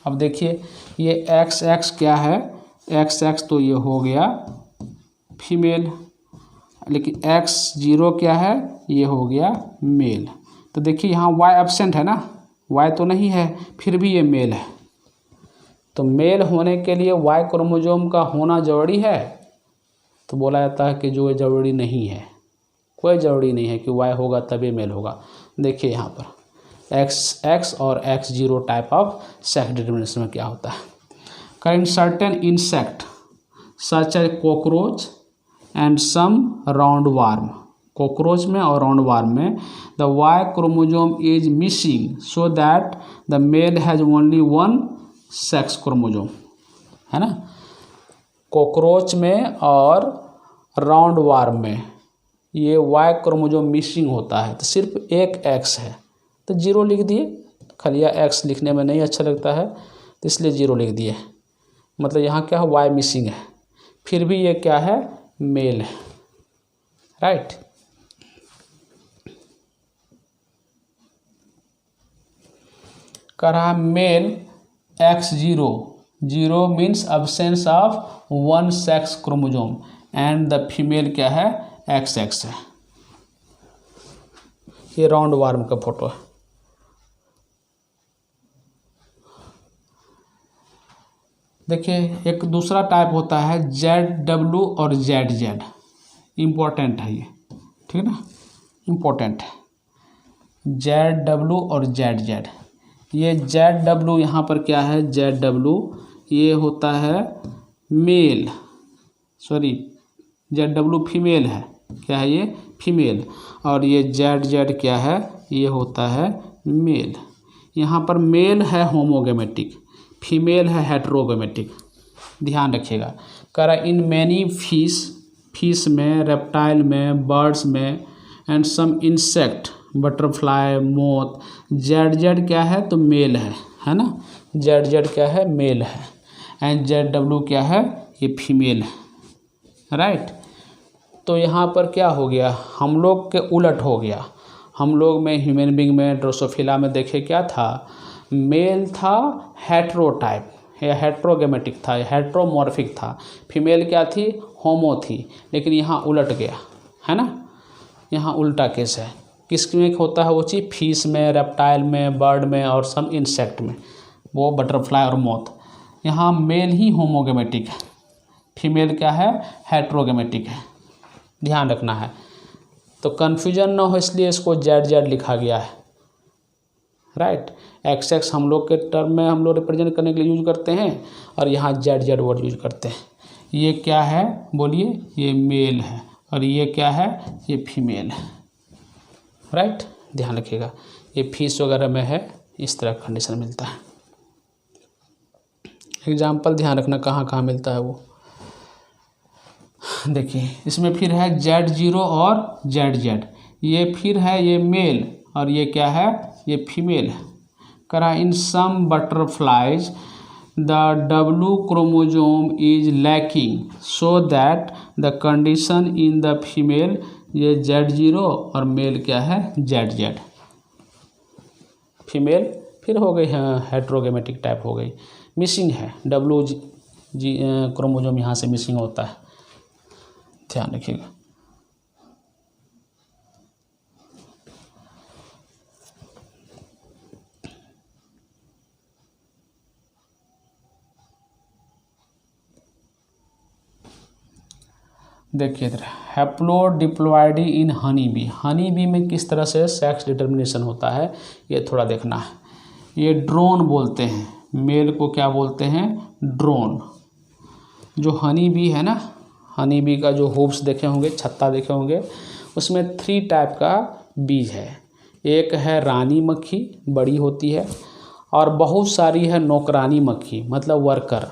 अब देखिए ये XX क्या है, XX तो ये हो गया फीमेल, लेकिन X0 क्या है, ये हो गया मेल। तो देखिए यहाँ Y एब्सेंट है ना, Y तो नहीं है, फिर भी ये मेल है। तो मेल होने के लिए Y क्रोमोसोम का होना जरूरी है, तो बोला जाता है कि जो जरूरी नहीं है, कोई ज़रूरी नहीं है कि Y होगा तभी मेल होगा। देखिए यहाँ पर XX और X0 type of sex determination में क्या होता है। In certain insect such as cockroach and some roundworm, cockroach में और राउंड वार्म में the Y chromosome is missing so that the male has only one sex chromosome, है ना। Cockroach में और राउंड वार्म में ये Y क्रोमोसोम मिसिंग होता है, तो सिर्फ एक X है, तो 0 लिख दिए। खलिया X लिखने में नहीं अच्छा लगता है, तो इसलिए 0 लिख दिए। मतलब यहाँ क्या है, Y मिसिंग है, फिर भी ये क्या है, मेल है, राइट। कह रहा male X0, 0 means absence of one sex chromosome and the female क्या है, XX है। ये राउंड वार्म का फोटो है। देखिए एक दूसरा टाइप होता है ZW और ZZ, इम्पोर्टेंट है ये, ठीक है ना, इम्पोर्टेंट है। ZW और ZZ, ये ZW यहाँ पर क्या है, ZW ये होता है मेल, सॉरी ZW फीमेल है, क्या है ये, फीमेल। और ये ZZ क्या है, ये होता है मेल। यहाँ पर मेल है होमोगेमेटिक, फीमेल है हेट्रोगेमेटिक, ध्यान रखिएगा। कह रहा इन मैनी फिश में, रेप्टाइल में, बर्ड्स में and some insect, butterfly, moth, ZZ क्या है, तो मेल है ना, ZZ क्या है, मेल है, एंड ZW क्या है, ये फीमेल है, राइट। तो यहाँ पर क्या हो गया, हम लोग के उलट हो गया। हम लोग में, ह्यूमन बींग में, ड्रोसोफिला में देखे क्या था, मेल था हेट्रोटाइप या हेट्रोगेमेटिक था, हेट्रोमॉर्फिक था। फीमेल क्या थी, होमो थी। लेकिन यहाँ उलट गया, है ना, यहाँ उल्टा केस है। किस में होता है वो चीज़, फिश में, रेप्टाइल में, बर्ड में और सम इंसेक्ट में, वो बटरफ्लाई और मोथ। यहाँ मेल ही होमोगेमेटिक है, फीमेल क्या है, हेट्रोगेमेटिक है, ध्यान रखना है। तो कन्फ्यूजन ना हो इसलिए इसको ZZ लिखा गया है, राइट। XX हम लोग के टर्म में हम लोग रिप्रेजेंट करने के लिए यूज करते हैं, और यहाँ ZZ वर्ड यूज करते हैं। ये क्या है बोलिए, ये मेल है, और ये क्या है, ये फीमेल है, राइट। ध्यान रखिएगा, ये फिश वगैरह में है, इस तरह कंडीशन मिलता है। एग्जाम्पल ध्यान रखना कहाँ कहाँ मिलता है वो। देखिए इसमें फिर है Z0 और ZZ, ये फिर है ये मेल, और ये क्या है, ये फीमेल है। करा in some butterflies the W chromosome is lacking so that the condition in the female, ये Z0 और मेल क्या है, ZZ। फीमेल फिर हो गई हेट्रोगेमेटिक टाइप हो गई, मिसिंग है W क्रोमोसोम यहाँ से मिसिंग होता है, ध्यान रखिएगा। देखिए इधर हैप्लोडिप्लॉइडी इन हनी बी, हनी बी में किस तरह से सेक्स डिटर्मिनेशन होता है ये थोड़ा देखना है। ये ड्रोन बोलते हैं, मेल को क्या बोलते हैं, ड्रोन। जो हनी बी है ना, हनी बी का जो होप्स देखे होंगे, छत्ता देखे होंगे, उसमें 3 टाइप का बीज है। एक है रानी मक्खी, बड़ी होती है, और बहुत सारी है नौकरानी मक्खी, मतलब वर्कर,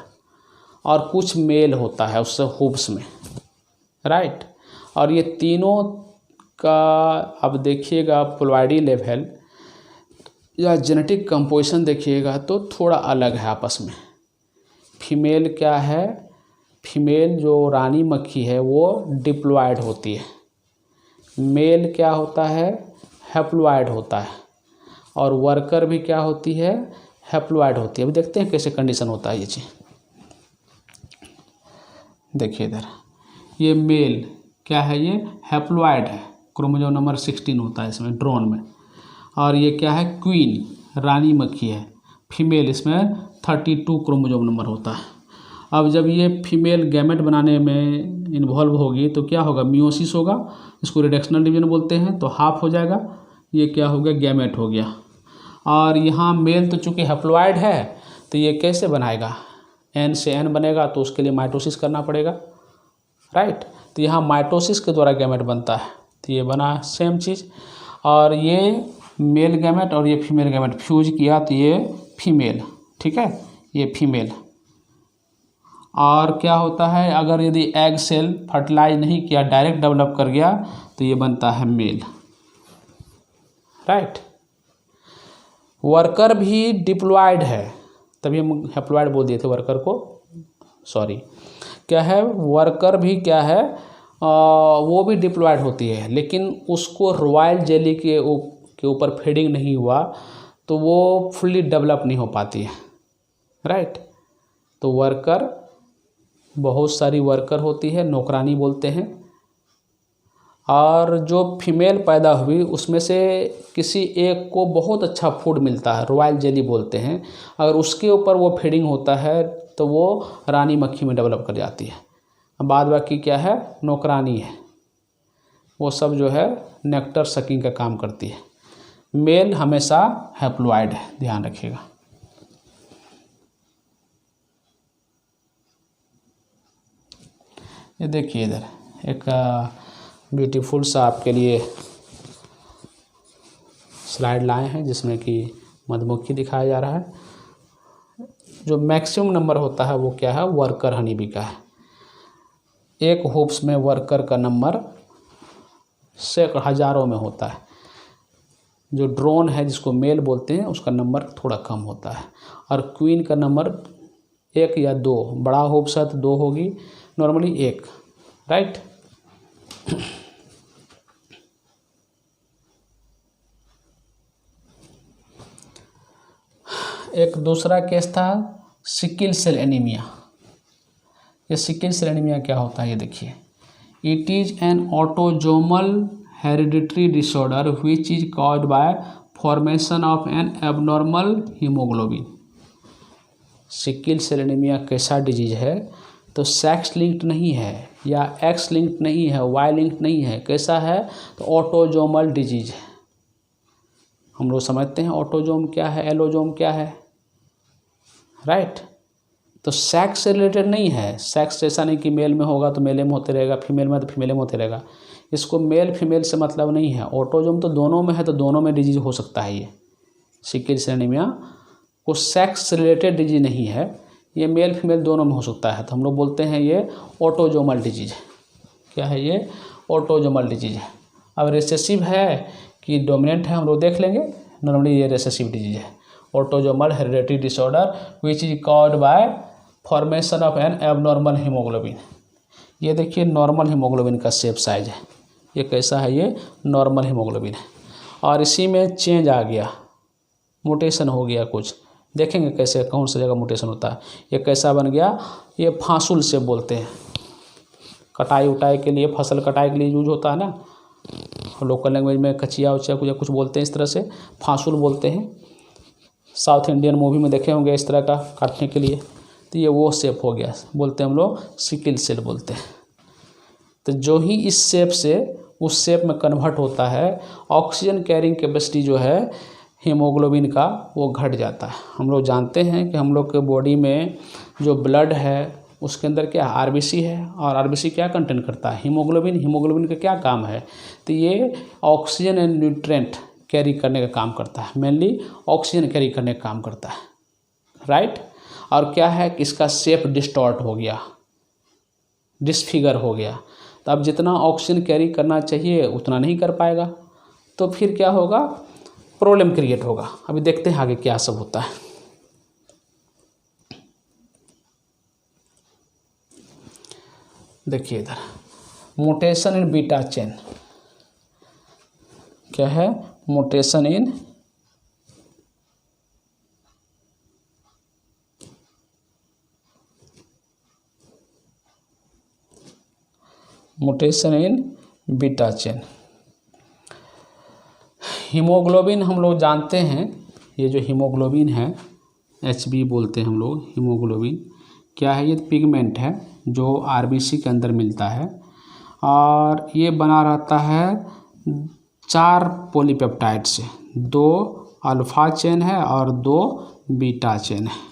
और कुछ मेल होता है उससे होप्स में, राइट। और ये तीनों का अब देखिएगा प्लॉइडी लेवल या जेनेटिक कंपोजिशन देखिएगा तो थोड़ा अलग है आपस में। फीमेल क्या है, फीमेल जो रानी मक्खी है वो डिप्लॉयड होती है, मेल क्या होता है, हैप्लॉयड होता है, और वर्कर भी क्या होती है, हैप्लॉयड होती है। अभी देखते हैं कैसे कंडीशन होता है ये चीज़। देखिए इधर ये मेल क्या है, ये हैप्लॉयड है, क्रोमोसोम नंबर 16 होता है इसमें ड्रोन में। और ये क्या है, क्वीन रानी मक्खी है, फीमेल, इसमें 32 क्रोमोसोम नंबर होता है। अब जब ये फीमेल गैमेट बनाने में इन्वॉल्व होगी तो क्या होगा, मियोसिस होगा, इसको रिडक्शनल डिवीजन बोलते हैं, तो हाफ हो जाएगा, ये क्या हो गया, गैमेट हो गया। और यहाँ मेल तो चूँकि हैप्लॉयड है तो ये कैसे बनाएगा, एन से एन बनेगा, तो उसके लिए माइटोसिस करना पड़ेगा, राइट। तो यहाँ माइटोसिस के द्वारा गैमेट बनता है, तो ये बना सेम चीज़। और ये मेल गैमेट और ये फीमेल गैमेट फ्यूज किया तो ये फीमेल, ठीक है, ये फीमेल। और क्या होता है, अगर यदि एग सेल फर्टिलाइज नहीं किया, डायरेक्ट डेवलप कर गया तो ये बनता है मेल, राइट। वर्कर भी डिप्लॉयड है, तभी हम हैप्लॉयड बोल दिए थे वर्कर को, सॉरी। क्या है, वर्कर भी क्या है, वो भी डिप्लॉयड होती है, लेकिन उसको रॉयल जेली के ऊपर फीडिंग नहीं हुआ तो वो फुल्ली डेवलप नहीं हो पाती है, राइट। तो वर्कर, बहुत सारी वर्कर होती है, नौकरानी बोलते हैं। और जो फीमेल पैदा हुई उसमें से किसी एक को बहुत अच्छा फूड मिलता है, रॉयल जेली बोलते हैं, अगर उसके ऊपर वो फीडिंग होता है तो वो रानी मक्खी में डेवलप कर जाती है। बाद बाकी क्या है, नौकरानी है, वो सब जो है नेक्टर सकिंग का काम करती है। मेल हमेशा हैप्लॉयड है, ध्यान रखिएगा। ये देखिए इधर एक ब्यूटीफुल सा आपके लिए स्लाइड लाए हैं जिसमें कि मधुमक्खी दिखाया जा रहा है। जो मैक्सिमम नंबर होता है वो क्या है, वर्कर हनी बी का है। एक होप्स में वर्कर का नंबर सैकड़ों हज़ारों में होता है। जो ड्रोन है जिसको मेल बोलते हैं उसका नंबर थोड़ा कम होता है, और क्वीन का नंबर 1 या 2, बड़ा होप्स है तो 2 होगी, नॉर्मली 1, राइट। एक दूसरा केस था सिकिल सेल एनीमिया। ये सिकिल सेल एनीमिया क्या होता है, ये देखिए। It is an autosomal hereditary disorder which is caused by formation of an abnormal haemoglobin. Sickle cell anaemia कैसा डिजीज है, तो सेक्स लिंक्ड नहीं है या एक्स लिंक्ड नहीं है, वाई लिंक्ड नहीं है, कैसा है, तो ऑटोजोमल डिजीज है। हम लोग समझते हैं ऑटोजोम क्या है, एलोजोम क्या है, राइट। तो सेक्स से रिलेटेड नहीं है, सेक्स जैसा नहीं कि मेल में होगा तो मेले में होते रहेगा, फीमेल में तो फीमेल में होते रहेगा, इसको मेल फीमेल से मतलब नहीं है। ऑटोजोम तो दोनों में है, तो दोनों में डिजीज हो सकता है। ये सिकिल सेल एनीमिया को सेक्स रिलेटेड डिजीज नहीं है, ये मेल फीमेल दोनों में हो सकता है, तो हम लोग बोलते हैं ये ऑटोजोमल डिजीज है। क्या है ये, ऑटोजोमल डिजीज है। अब रिसेसिव है कि डोमिनेंट है हम लोग देख लेंगे। नॉर्मली ये रिसेसिव डिजीज है, autosomal hereditary disorder which is caused by formation of an abnormal haemoglobin. ये देखिए नॉर्मल हीमोग्लोबिन का शेप साइज है, ये कैसा है, ये नॉर्मल हीमोग्लोबिन है। और इसी में चेंज आ गया, म्यूटेशन हो गया कुछ, देखेंगे कैसे कौन सी जगह म्यूटेशन होता है। ये कैसा बन गया, ये फांसुल से बोलते हैं, कटाई उटाई के लिए, फसल कटाई के लिए यूज होता है ना, लोकल लैंग्वेज में कचिया उचिया कुछ बोलते हैं, इस तरह से फांसुल बोलते हैं। साउथ इंडियन मूवी में देखे होंगे इस तरह का काटने के लिए, तो ये वो शेप हो गया, बोलते हैं हम लोग सिकिल सेल बोलते हैं। तो जो ही इस शेप से उस शेप में कन्वर्ट होता है, ऑक्सीजन कैरिंग कैपेसिटी जो है हीमोग्लोबिन का वो घट जाता है। हम लोग जानते हैं कि हम लोग के बॉडी में जो ब्लड है उसके अंदर क्या आरबीसी है, और आरबीसी क्या कंटेन करता है, हीमोग्लोबिन। हीमोग्लोबिन का क्या काम है, तो ये ऑक्सीजन एंड न्यूट्रेंट कैरी करने का काम करता है, मेनली ऑक्सीजन कैरी करने का काम करता है, राइट। और क्या है कि इसका शेप डिस्टॉर्ट हो गया, डिसफिगर हो गया। तो अब जितना ऑक्सीजन कैरी करना चाहिए उतना नहीं कर पाएगा, तो फिर क्या होगा, प्रॉब्लम क्रिएट होगा। अभी देखते हैं आगे क्या सब होता है। देखिए इधर म्यूटेशन इन बीटा चेन, क्या है, mutation in beta chain. Haemoglobin हम लोग जानते हैं, ये जो हीमोग्लोबिन है HB बोलते हैं हम लोग, हीमोग्लोबिन क्या है, ये पिगमेंट है जो RBC के अंदर मिलता है और ये बना रहता है 4 पॉलीपेप्टाइड से, 2 अल्फा चेन है और 2 बीटा चेन है।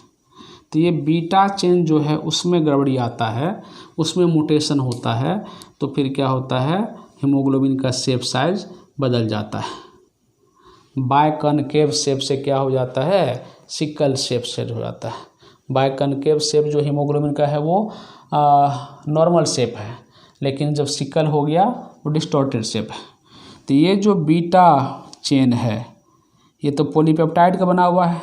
तो ये बीटा चेन जो है उसमें गड़बड़ी आता है, उसमें म्यूटेशन होता है, तो फिर क्या होता है, हीमोग्लोबिन का शेप साइज बदल जाता है, बायकनकेव शेप से क्या हो जाता है, सिकल शेप से हो जाता है। बायकनकेव शेप जो हीमोग्लोबिन का है वो नॉर्मल शेप है, लेकिन जब सिकल हो गया वो डिस्टॉर्टेड शेप है। तो ये जो बीटा चेन है ये तो पॉलीपेप्टाइड का बना हुआ है,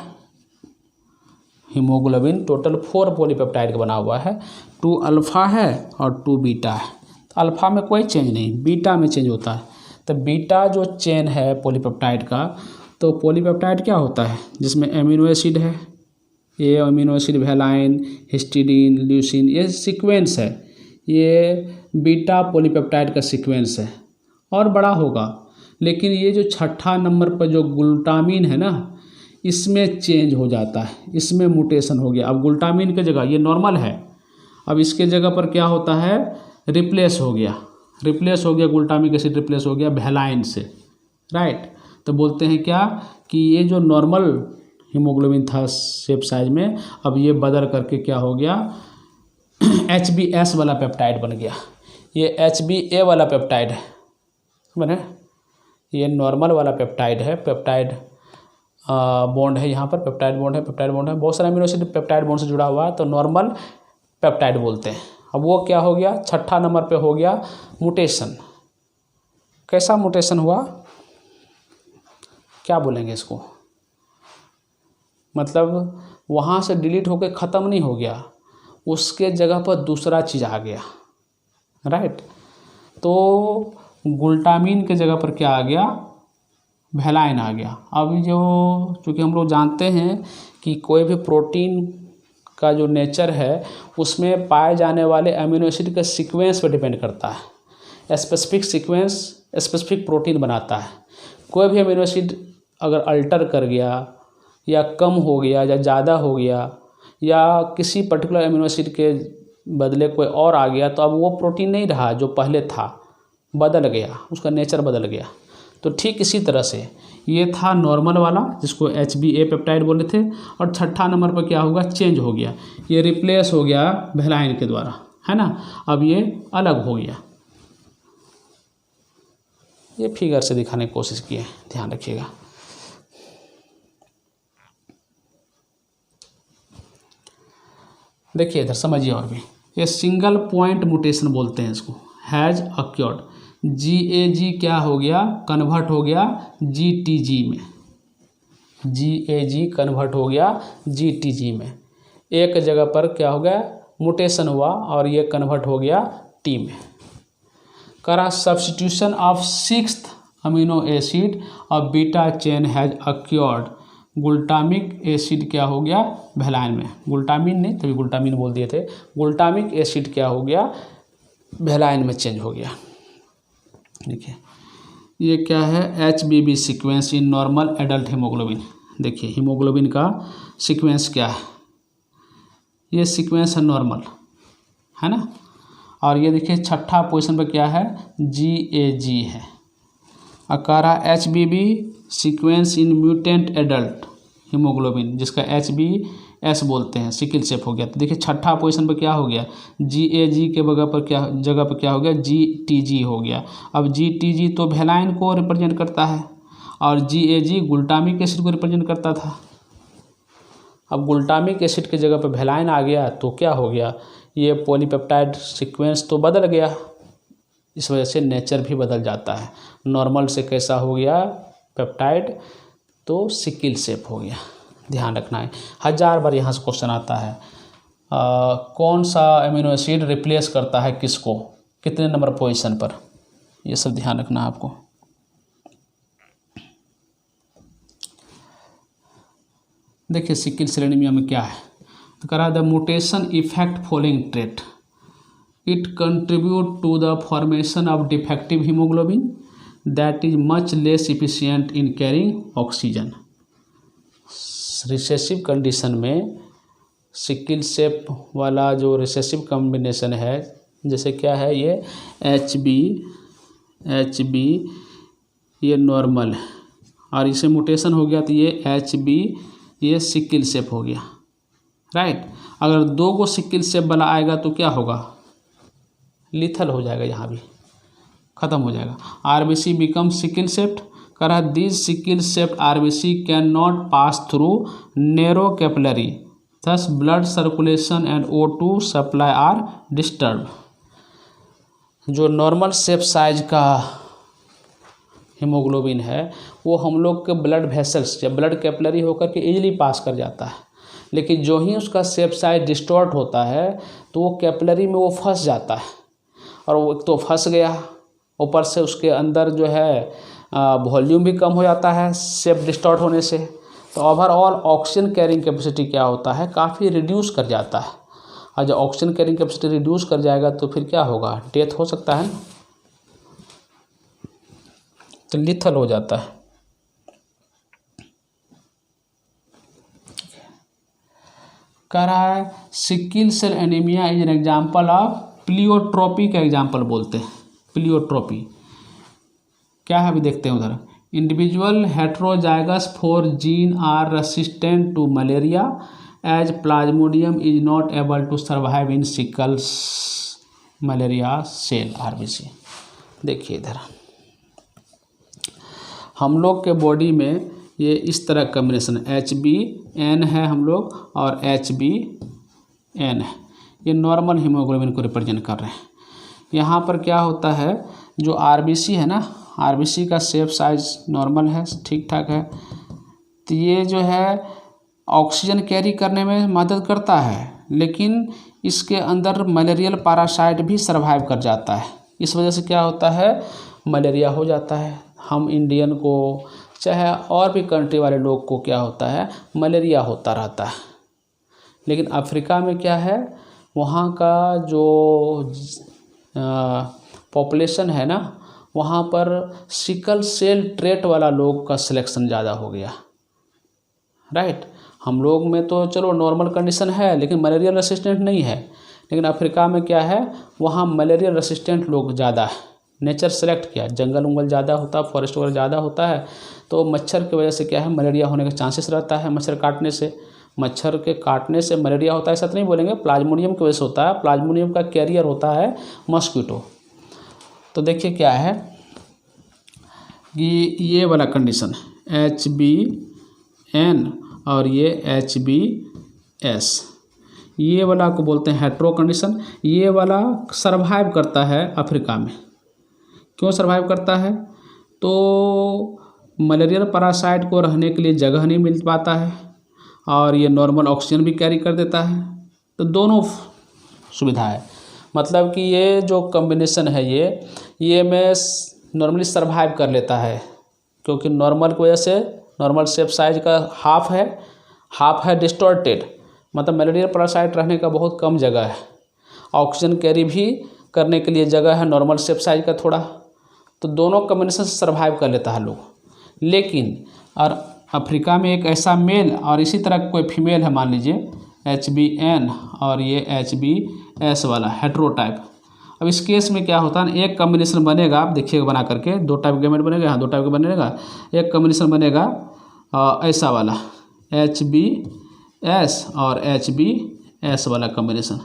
हीमोग्लोबिन टोटल 4 पॉलीपेप्टाइड का बना हुआ है, 2 अल्फ़ा है और 2 बीटा है। तो अल्फ़ा में कोई चेंज नहीं, बीटा में चेंज होता है। तो बीटा जो चेन है पॉलीपेप्टाइड का, तो पॉलीपेप्टाइड क्या होता है, जिसमें एमिनो एसिड है, ये amino acid valine, histidine, leucine, ये सीक्वेंस है, ये बीटा पॉलीपेप्टाइड का सीक्वेंस है और बड़ा होगा। लेकिन ये जो छठा नंबर पर जो ग्लूटामिन है ना, इसमें चेंज हो जाता है, इसमें म्यूटेशन हो गया। अब ग्लूटामिन की जगह, ये नॉर्मल है, अब इसके जगह पर क्या होता है, रिप्लेस हो गया ग्लूटामिक एसिड रिप्लेस हो गया वेलाइन से, राइट। तो बोलते हैं क्या कि ये जो नॉर्मल हीमोग्लोबिन था शेप साइज में, अब ये बदल करके क्या हो गया, HbS वाला पेप्टाइड बन गया। ये HbA वाला पेप्टाइड है, बने, ये नॉर्मल वाला पेप्टाइड है, पेप्टाइड बॉन्ड है, यहाँ पर पेप्टाइड बॉन्ड है, बहुत सारे अमीनो एसिड पेप्टाइड बॉन्ड से जुड़ा हुआ है, तो नॉर्मल पेप्टाइड बोलते हैं। अब वो क्या हो गया, छठा नंबर पे हो गया म्यूटेशन। कैसा म्यूटेशन हुआ, क्या बोलेंगे इसको, मतलब वहाँ से डिलीट होकर ख़त्म नहीं हो गया, उसके जगह पर दूसरा चीज़ आ गया, राइट। तो ग्लूटामिन के जगह पर क्या आ गया, वेलाइन आ गया। अब जो चूँकि हम लोग जानते हैं कि कोई भी प्रोटीन का जो नेचर है उसमें पाए जाने वाले अमीनो एसिड के सीक्वेंस पर डिपेंड करता है, स्पेसिफिक सीक्वेंस स्पेसिफिक प्रोटीन बनाता है। कोई भी अमीनो एसिड अगर अल्टर कर गया या कम हो गया या ज़्यादा हो गया या किसी पर्टिकुलर अमीनो एसिड के बदले कोई और आ गया, तो अब वो प्रोटीन नहीं रहा जो पहले था, बदल गया, उसका नेचर बदल गया। तो ठीक इसी तरह से ये था नॉर्मल वाला जिसको HbA पेप्टाइड बोले थे, और छठा नंबर पर क्या होगा, चेंज हो गया, ये रिप्लेस हो गया वेलाइन के द्वारा, है ना। अब ये अलग हो गया, ये फिगर से दिखाने की कोशिश की है, ध्यान रखिएगा। देखिए इधर समझिए और भी, ये सिंगल पॉइंट म्यूटेशन बोलते हैं इसको, हैज अक्योर्ड, GAG क्या हो गया, कन्वर्ट हो गया GTG में, GAG कन्वर्ट हो गया GTG में, एक जगह पर क्या हो गया, म्यूटेशन हुआ और ये कन्वर्ट हो गया T में। करा substitution of 6th amino acid और beta chain has occurred, glutamic acid क्या हो गया वेलाइन में, ग्लूटामिन नहीं तभी ग्लूटामिन बोल दिए थे, ग्लूटामिक एसिड क्या हो गया वेलाइन में चेंज हो गया। देखिए ये क्या है, HBB sequence in normal adult haemoglobin. देखिए हीमोग्लोबिन का सीक्वेंस क्या है, ये सीक्वेंस है नॉर्मल, है ना। और ये देखिए छठा पोजीशन पे क्या है, GAG है। अकारा HBB sequence in mutant adult haemoglobin, जिसका HbS बोलते हैं, सिकल शेप हो गया। तो देखिए छठा पोजीशन पे क्या हो गया, GAG के जगह पर क्या हो गया, GTG हो गया। अब GTG तो वेलाइन को रिप्रेजेंट करता है और GAG ग्लूटामिक एसिड को रिप्रेजेंट करता था। अब ग्लूटामिक एसिड के जगह पर वेलाइन आ गया तो क्या हो गया, ये पॉलीपेप्टाइड सीक्वेंस तो बदल गया, इस वजह से नेचर भी बदल जाता है। नॉर्मल से कैसा हो गया पेप्टाइड, तो सिकिल सेप हो गया। ध्यान रखना है, 1000 बार यहाँ से क्वेश्चन आता है। कौन सा अमीनो एसिड रिप्लेस करता है किसको, कितने नंबर पोजीशन पर, ये सब ध्यान रखना है आपको। देखिए सिकिल सेल एनीमिया में क्या है, तो कह रहा है the mutation effect following trait, it contribute to the formation of defective haemoglobin that is much less efficient in carrying oxygen. Recessive condition में सिकिल सेप वाला जो रिसेसिव कॉम्बिनेशन है, जैसे क्या है ये एच बी ये नॉर्मल है और इसे म्यूटेशन हो गया तो ये HB ये सिकिल सेप हो गया, राइट। अगर 2 को सिकिल सेप वाला आएगा तो क्या होगा, लिथल हो जाएगा, यहाँ भी ख़त्म हो जाएगा। RBC बिकम सिकिल सेप्ट, कह रहा है this sickle shaped RBC can not pass through narrow capillary, thus blood circulation and O2 supply are disturb. जो नॉर्मल सेप साइज का हीमोग्लोबिन है वो हम लोग के ब्लड वेसल्स या ब्लड कैपिलरी होकर के इजीली पास कर जाता है, लेकिन जो ही उसका सेप साइज डिस्टॉर्ट होता है तो वो कैपिलरी में वो फंस जाता है, और वो तो फंस गया, ऊपर से उसके अंदर जो है वॉल्यूम भी कम हो जाता है सेप डिस्टॉर्ट होने से, तो ओवरऑल ऑक्सीजन कैरिंग कैपेसिटी क्या होता है, काफ़ी रिड्यूस कर जाता है। और जब ऑक्सीजन कैरिंग कैपेसिटी रिड्यूस कर जाएगा तो फिर क्या होगा, डेथ हो सकता है, तो लिथल हो जाता है। कह रहा है sickle cell anaemia is an example of pleiotropy का एग्जाम्पल बोलते हैं। प्लियोट्रोपी क्या है अभी देखते हैं उधर। Individual heterozygous 4 gene are resistant to malaria as Plasmodium is not able to survive in sickles malaria cell RBC। देखिए इधर हम लोग के बॉडी में ये इस तरह कॉम्बिनेशन HbN है हम लोग और HbN है, ये नॉर्मल हीमोग्लोबिन को रिप्रेजेंट कर रहे हैं। यहाँ पर क्या होता है, जो RBC है ना, RBC का शेप साइज नॉर्मल है, ठीक ठाक है, तो ये जो है ऑक्सीजन कैरी करने में मदद करता है, लेकिन इसके अंदर मलेरियल पैरासाइट भी सर्वाइव कर जाता है। इस वजह से क्या होता है, मलेरिया हो जाता है। हम इंडियन को चाहे और भी कंट्री वाले लोग को क्या होता है, मलेरिया होता रहता है। लेकिन अफ्रीका में क्या है, वहाँ का जो पॉपुलेशन है ना, वहाँ पर सिकल सेल ट्रेट वाला लोग का सिलेक्शन ज़्यादा हो गया, राइट। हम लोग में तो चलो नॉर्मल कंडीशन है लेकिन मलेरिया रेसिस्टेंट नहीं है, लेकिन अफ्रीका में क्या है, वहाँ मलेरिया रेसिस्टेंट लोग ज़्यादा है। नेचर सेलेक्ट किया, जंगल उंगल ज़्यादा होता है, फॉरेस्ट वगैरह ज़्यादा होता है, तो मच्छर की वजह से क्या है, मलेरिया होने के चांसेस रहता है। मच्छर के काटने से मलेरिया होता है ऐसा तो नहीं बोलेंगे, प्लाज्मोडियम की वजह से होता है। प्लाज्मोडियम का कैरियर होता है मॉस्किटो। तो देखिए क्या है कि ये वाला कंडीशन HbN और ये HbS, ये वाला को बोलते हैं हेट्रो कंडीशन। ये वाला सर्वाइव करता है अफ्रीका में। क्यों सर्वाइव करता है, तो मलेरियल पैरासाइट को रहने के लिए जगह नहीं मिल पाता है और ये नॉर्मल ऑक्सीजन भी कैरी कर देता है, तो दोनों सुविधा है। मतलब कि ये जो कॉम्बिनेशन है ये में नॉर्मली सर्वाइव कर लेता है, क्योंकि नॉर्मल की वजह से नॉर्मल शेप साइज का हाफ है डिस्टॉर्टेड, मतलब मलेरियल पैरासाइट रहने का बहुत कम जगह है, ऑक्सीजन कैरी भी करने के लिए जगह है नॉर्मल शेप साइज का थोड़ा, तो दोनों कॉम्बिनेशन से सर्वाइव कर लेता है लोग। लेकिन और अफ्रीका में एक ऐसा मेल और इसी तरह कोई फीमेल है, मान लीजिए HbN और ये HbS वाला हेट्रोटाइप। अब इस केस में क्या होता है, एक कॉम्बिनेशन बनेगा, आप देखिएगा बना करके, 2 टाइप का गैमेट बनेगा, यहाँ 2 टाइप का बनेगा, एक कॉम्बिनेशन बनेगा ऐसा वाला HbS और HbS वाला कॉम्बिनेशन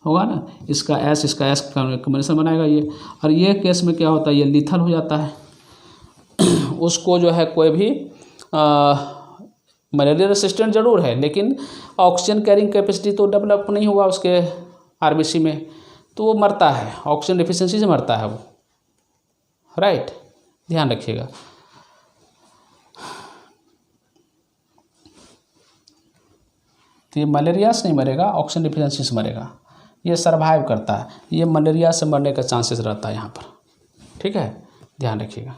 होगा ना, इसका S कॉम्बिनेशन बनाएगा ये। और ये केस में क्या होता है, ये लिथल हो जाता है। उसको जो है कोई भी मलेरिया रेसिस्टेंट जरूर है, लेकिन ऑक्सीजन कैरिंग कैपेसिटी तो डेवलप नहीं हुआ उसके RBC में, तो वो मरता है, ऑक्सीजन डिफिशिएंसी से मरता है वो, राइट, ध्यान रखिएगा। तो ये मलेरिया से नहीं मरेगा, ऑक्सीजन डिफिशिएंसी से मरेगा। ये सर्वाइव करता है, ये मलेरिया से मरने का चांसेस रहता है यहाँ पर, ठीक है, ध्यान रखिएगा।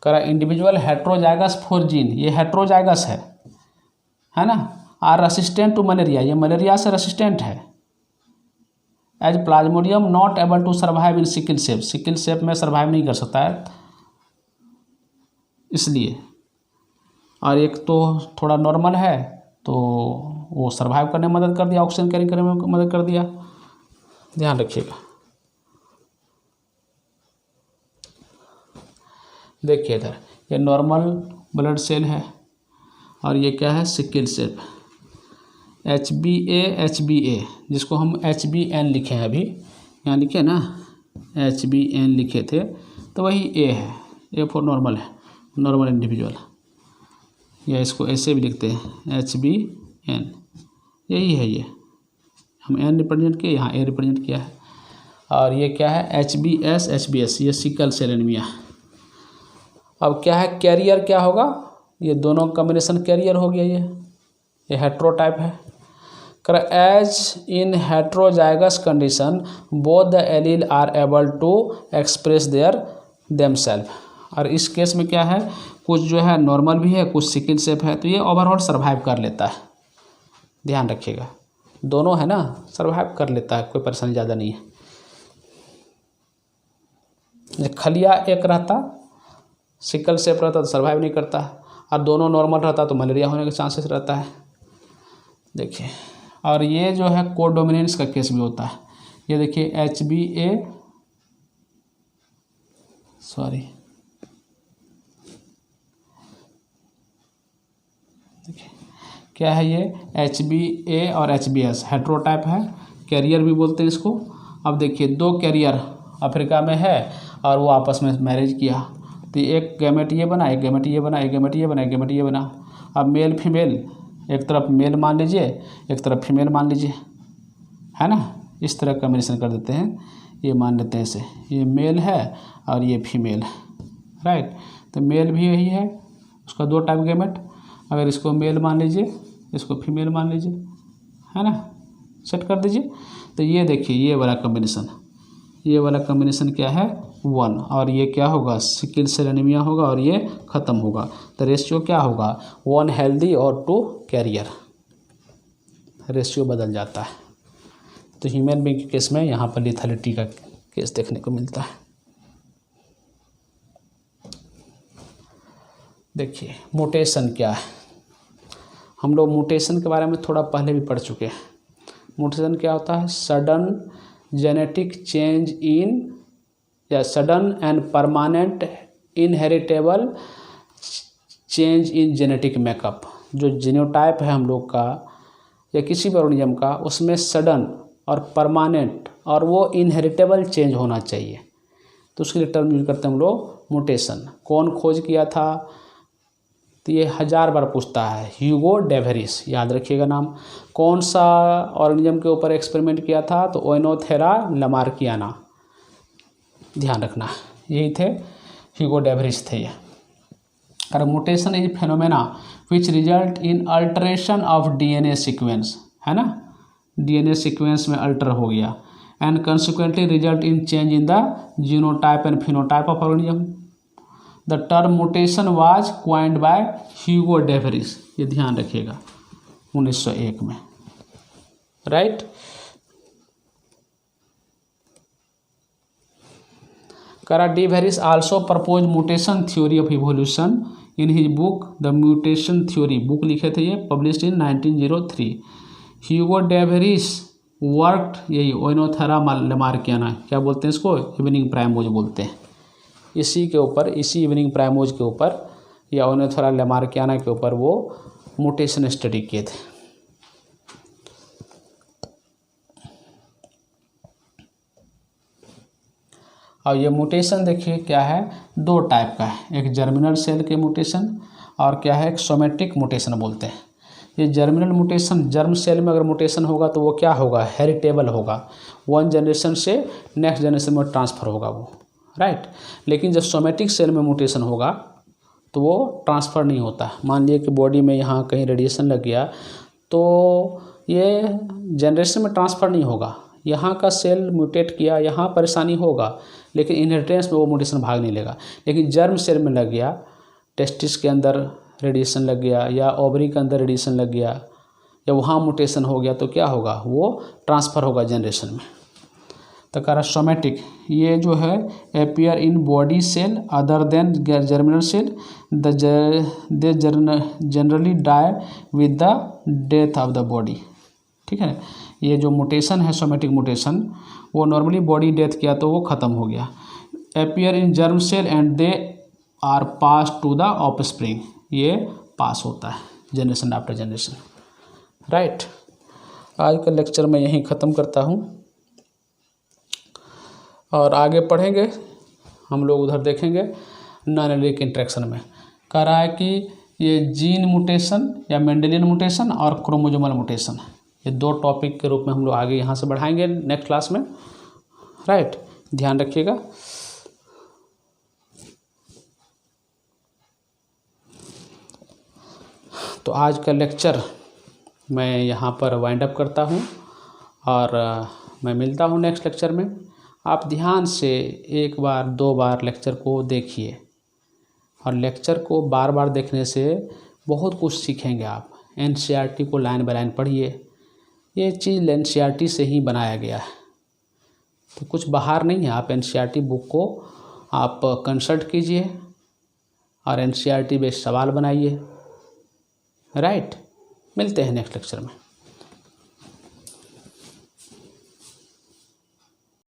कह रहा इंडिविजुअल हेट्रोजाइगस फॉर जीन, ये हेट्रोजाइगस है ना, आर रेसिस्टेंट टू मलेरिया, ये मलेरिया से रेसिस्टेंट है। As plasmodium not able to survive in sickle shape, sickle shape में सर्वाइव नहीं कर सकता है इसलिए। और एक तो थोड़ा नॉर्मल है तो वो सर्वाइव करने में मदद कर दिया, ऑक्सीजन कैरी करने में मदद कर दिया, ध्यान रखिएगा। देखिए इधर ये नॉर्मल ब्लड सेल है और ये क्या है, सिकल सेल, HbA जिसको हम HbN लिखे हैं, अभी यहाँ लिखे ना HbN लिखे थे, तो वही A है, A फॉर नॉर्मल है, नॉर्मल इंडिविजुअल, या इसको ऐसे भी लिखते हैं HbN, यही है। ये हम N रिप्रेजेंट किए, यहाँ A रिप्रेजेंट किया है। और ये क्या है, HbS, ये सिकल सेल एनीमिया। अब क्या है, कैरियर क्या होगा, ये दोनों कॉम्बिनेशन कैरियर हो गया, ये हेट्रोटाइप है। कर as in heterozygous condition both the allele are able to express themself. और इस केस में क्या है, कुछ जो है नॉर्मल भी है, कुछ सिकल सेप है, तो ये ओवरऑल सर्वाइव कर लेता है, ध्यान रखिएगा। दोनों है ना, सर्वाइव कर लेता है, कोई परेशानी ज़्यादा नहीं है। खलिया एक रहता, सिकल सेप रहता तो सर्वाइव नहीं करता, और दोनों नॉर्मल रहता तो मलेरिया होने का चांसेस रहता है। देखिए, और ये जो है कोडोमिनेंस का केस भी होता है। ये देखिए देखिए क्या है, ये HbA और HbS हेट्रोटाइप है, कैरियर भी बोलते हैं इसको। अब देखिए दो कैरियर अफ्रीका में है और वो आपस में मैरिज किया, तो एक गैमेट ये बना, एक गैमेट ये बना, एक गैमेट ये बना, एक गैमेट ये बना। अब मेल फीमेल, एक तरफ मेल मान लीजिए, एक तरफ फीमेल मान लीजिए, है ना, इस तरह कॉम्बिनेशन कर देते हैं। ये मान लेते हैं ऐसे, ये मेल है और ये फीमेल है, राइट। तो मेल भी यही है, उसका दो टाइप गैमेट, अगर इसको मेल मान लीजिए, इसको फीमेल मान लीजिए, है ना, सेट कर दीजिए। तो ये देखिए ये वाला कॉम्बिनेशन, ये वाला कॉम्बिनेशन क्या है, 1, और ये क्या होगा, सिकल सेल एनीमिया होगा और ये ख़त्म होगा। तो रेशियो क्या होगा, 1 हेल्दी और 2 कैरियर, रेशियो बदल जाता है। तो ह्यूमन बीइंग के केस में यहाँ पर लिथैलिटी का केस देखने को मिलता है। देखिए म्यूटेशन क्या है, हम लोग म्यूटेशन के बारे में थोड़ा पहले भी पढ़ चुके हैं। म्यूटेशन क्या होता है, सडन जेनेटिक चेंज इन या sudden and permanent inheritable change in genetic makeup. जो जीनोटाइप है हम लोग का या किसी भी ऑर्गेनिज्म का, उसमें सडन और परमानेंट और वो इनहेरिटेबल चेंज होना चाहिए, तो उसके लिए टर्म यूज करते हैं हम लोग म्यूटेशन। कौन खोज किया था, तो ये 1000 बार पूछता है, ह्यूगो डेवेरिस, याद रखिएगा नाम। कौन सा ऑर्गेनिज्म के ऊपर एक्सपेरिमेंट किया था, तो ओइनोथेरा लमार्कियाना, ध्यान रखना, यही थे, ह्यूगो डेवेरिस थे ये। और mutation is phenomena which result in alteration of DNA sequence, है ना, DNA सीक्वेंस में अल्टर हो गया, and consequently result in change in the genotype and phenotype of organism. The term mutation was coined by Hugo de Vries, ये ध्यान रखिएगा, 1901 में, right. करा de Vries also propose mutation theory of evolution in his book the mutation theory, book लिखे थे ये, published in 1903। Hugo डेवेरिस worked, यही ओइनोथेरा लमार्कियाना, क्या बोलते हैं इसको, इवनिंग प्राइमोज बोलते हैं, इसी के ऊपर, इसी इवनिंग प्राइमोज के ऊपर या ओइनोथेरा लमार्कियाना के ऊपर वो म्यूटेशन स्टडी किए थे। और ये म्यूटेशन देखिए क्या है, 2 टाइप का है, एक जर्मिनल सेल के म्यूटेशन और क्या है, एक सोमेटिक म्यूटेशन बोलते हैं। ये जर्मिनल म्यूटेशन, जर्म सेल में अगर म्यूटेशन होगा तो वो क्या होगा, हेरिटेबल होगा, 1 जनरेशन से नेक्स्ट जनरेशन में ट्रांसफ़र होगा वो, राइट। लेकिन जब सोमेटिक सेल में म्यूटेशन होगा तो वो ट्रांसफ़र नहीं होता। मान लिया कि बॉडी में यहाँ कहीं रेडिएशन लग गया तो ये जनरेशन में ट्रांसफ़र नहीं होगा। यहाँ का सेल म्यूटेट किया, यहाँ परेशानी होगा, लेकिन इनहेरिटेंस में वो म्यूटेशन भाग नहीं लेगा। लेकिन जर्म सेल में लग गया, टेस्टिस के अंदर रेडिएशन लग गया या ओवरी के अंदर रेडिएशन लग गया या वहाँ म्यूटेशन हो गया तो क्या होगा, वो ट्रांसफ़र होगा जनरेशन में। तो कह रहा सोमेटिक, ये जो है appear in body cell other than germinal cell, they generally die with the death of the body. ठीक है, ये जो म्यूटेशन है सोमेटिक म्यूटेशन, वो नॉर्मली बॉडी डेथ किया तो वो ख़त्म हो गया। Appear in germ cell and they are pass to the offspring, ये पास होता है जनरेशन आफ्टर जनरेशन। राइट, आज का लेक्चर मैं यहीं ख़त्म करता हूँ और आगे पढ़ेंगे हम लोग, उधर देखेंगे नॉन एलिक इंटरेक्शन में। कह रहा है कि ये जीन म्यूटेशन या मेंडेलियन म्यूटेशन और क्रोमोसोमल म्यूटेशन, ये दो टॉपिक के रूप में हम लोग आगे यहाँ से बढ़ाएंगे नेक्स्ट क्लास में। राइट, ध्यान रखिएगा। तो आज का लेक्चर मैं यहाँ पर वाइंड अप करता हूँ और मैं मिलता हूँ नेक्स्ट लेक्चर में। आप ध्यान से एक बार दो बार लेक्चर को देखिए और लेक्चर को बार बार देखने से बहुत कुछ सीखेंगे आप। एनसीईआरटी को लाइन बाय लाइन पढ़िए, ये चीज़ एनसीईआरटी से ही बनाया गया है, तो कुछ बाहर नहीं है। आप एनसीईआरटी बुक को आप कंसल्ट कीजिए और एनसीईआरटी बेस्ड सवाल बनाइए। राइट, मिलते हैं नेक्स्ट लेक्चर में।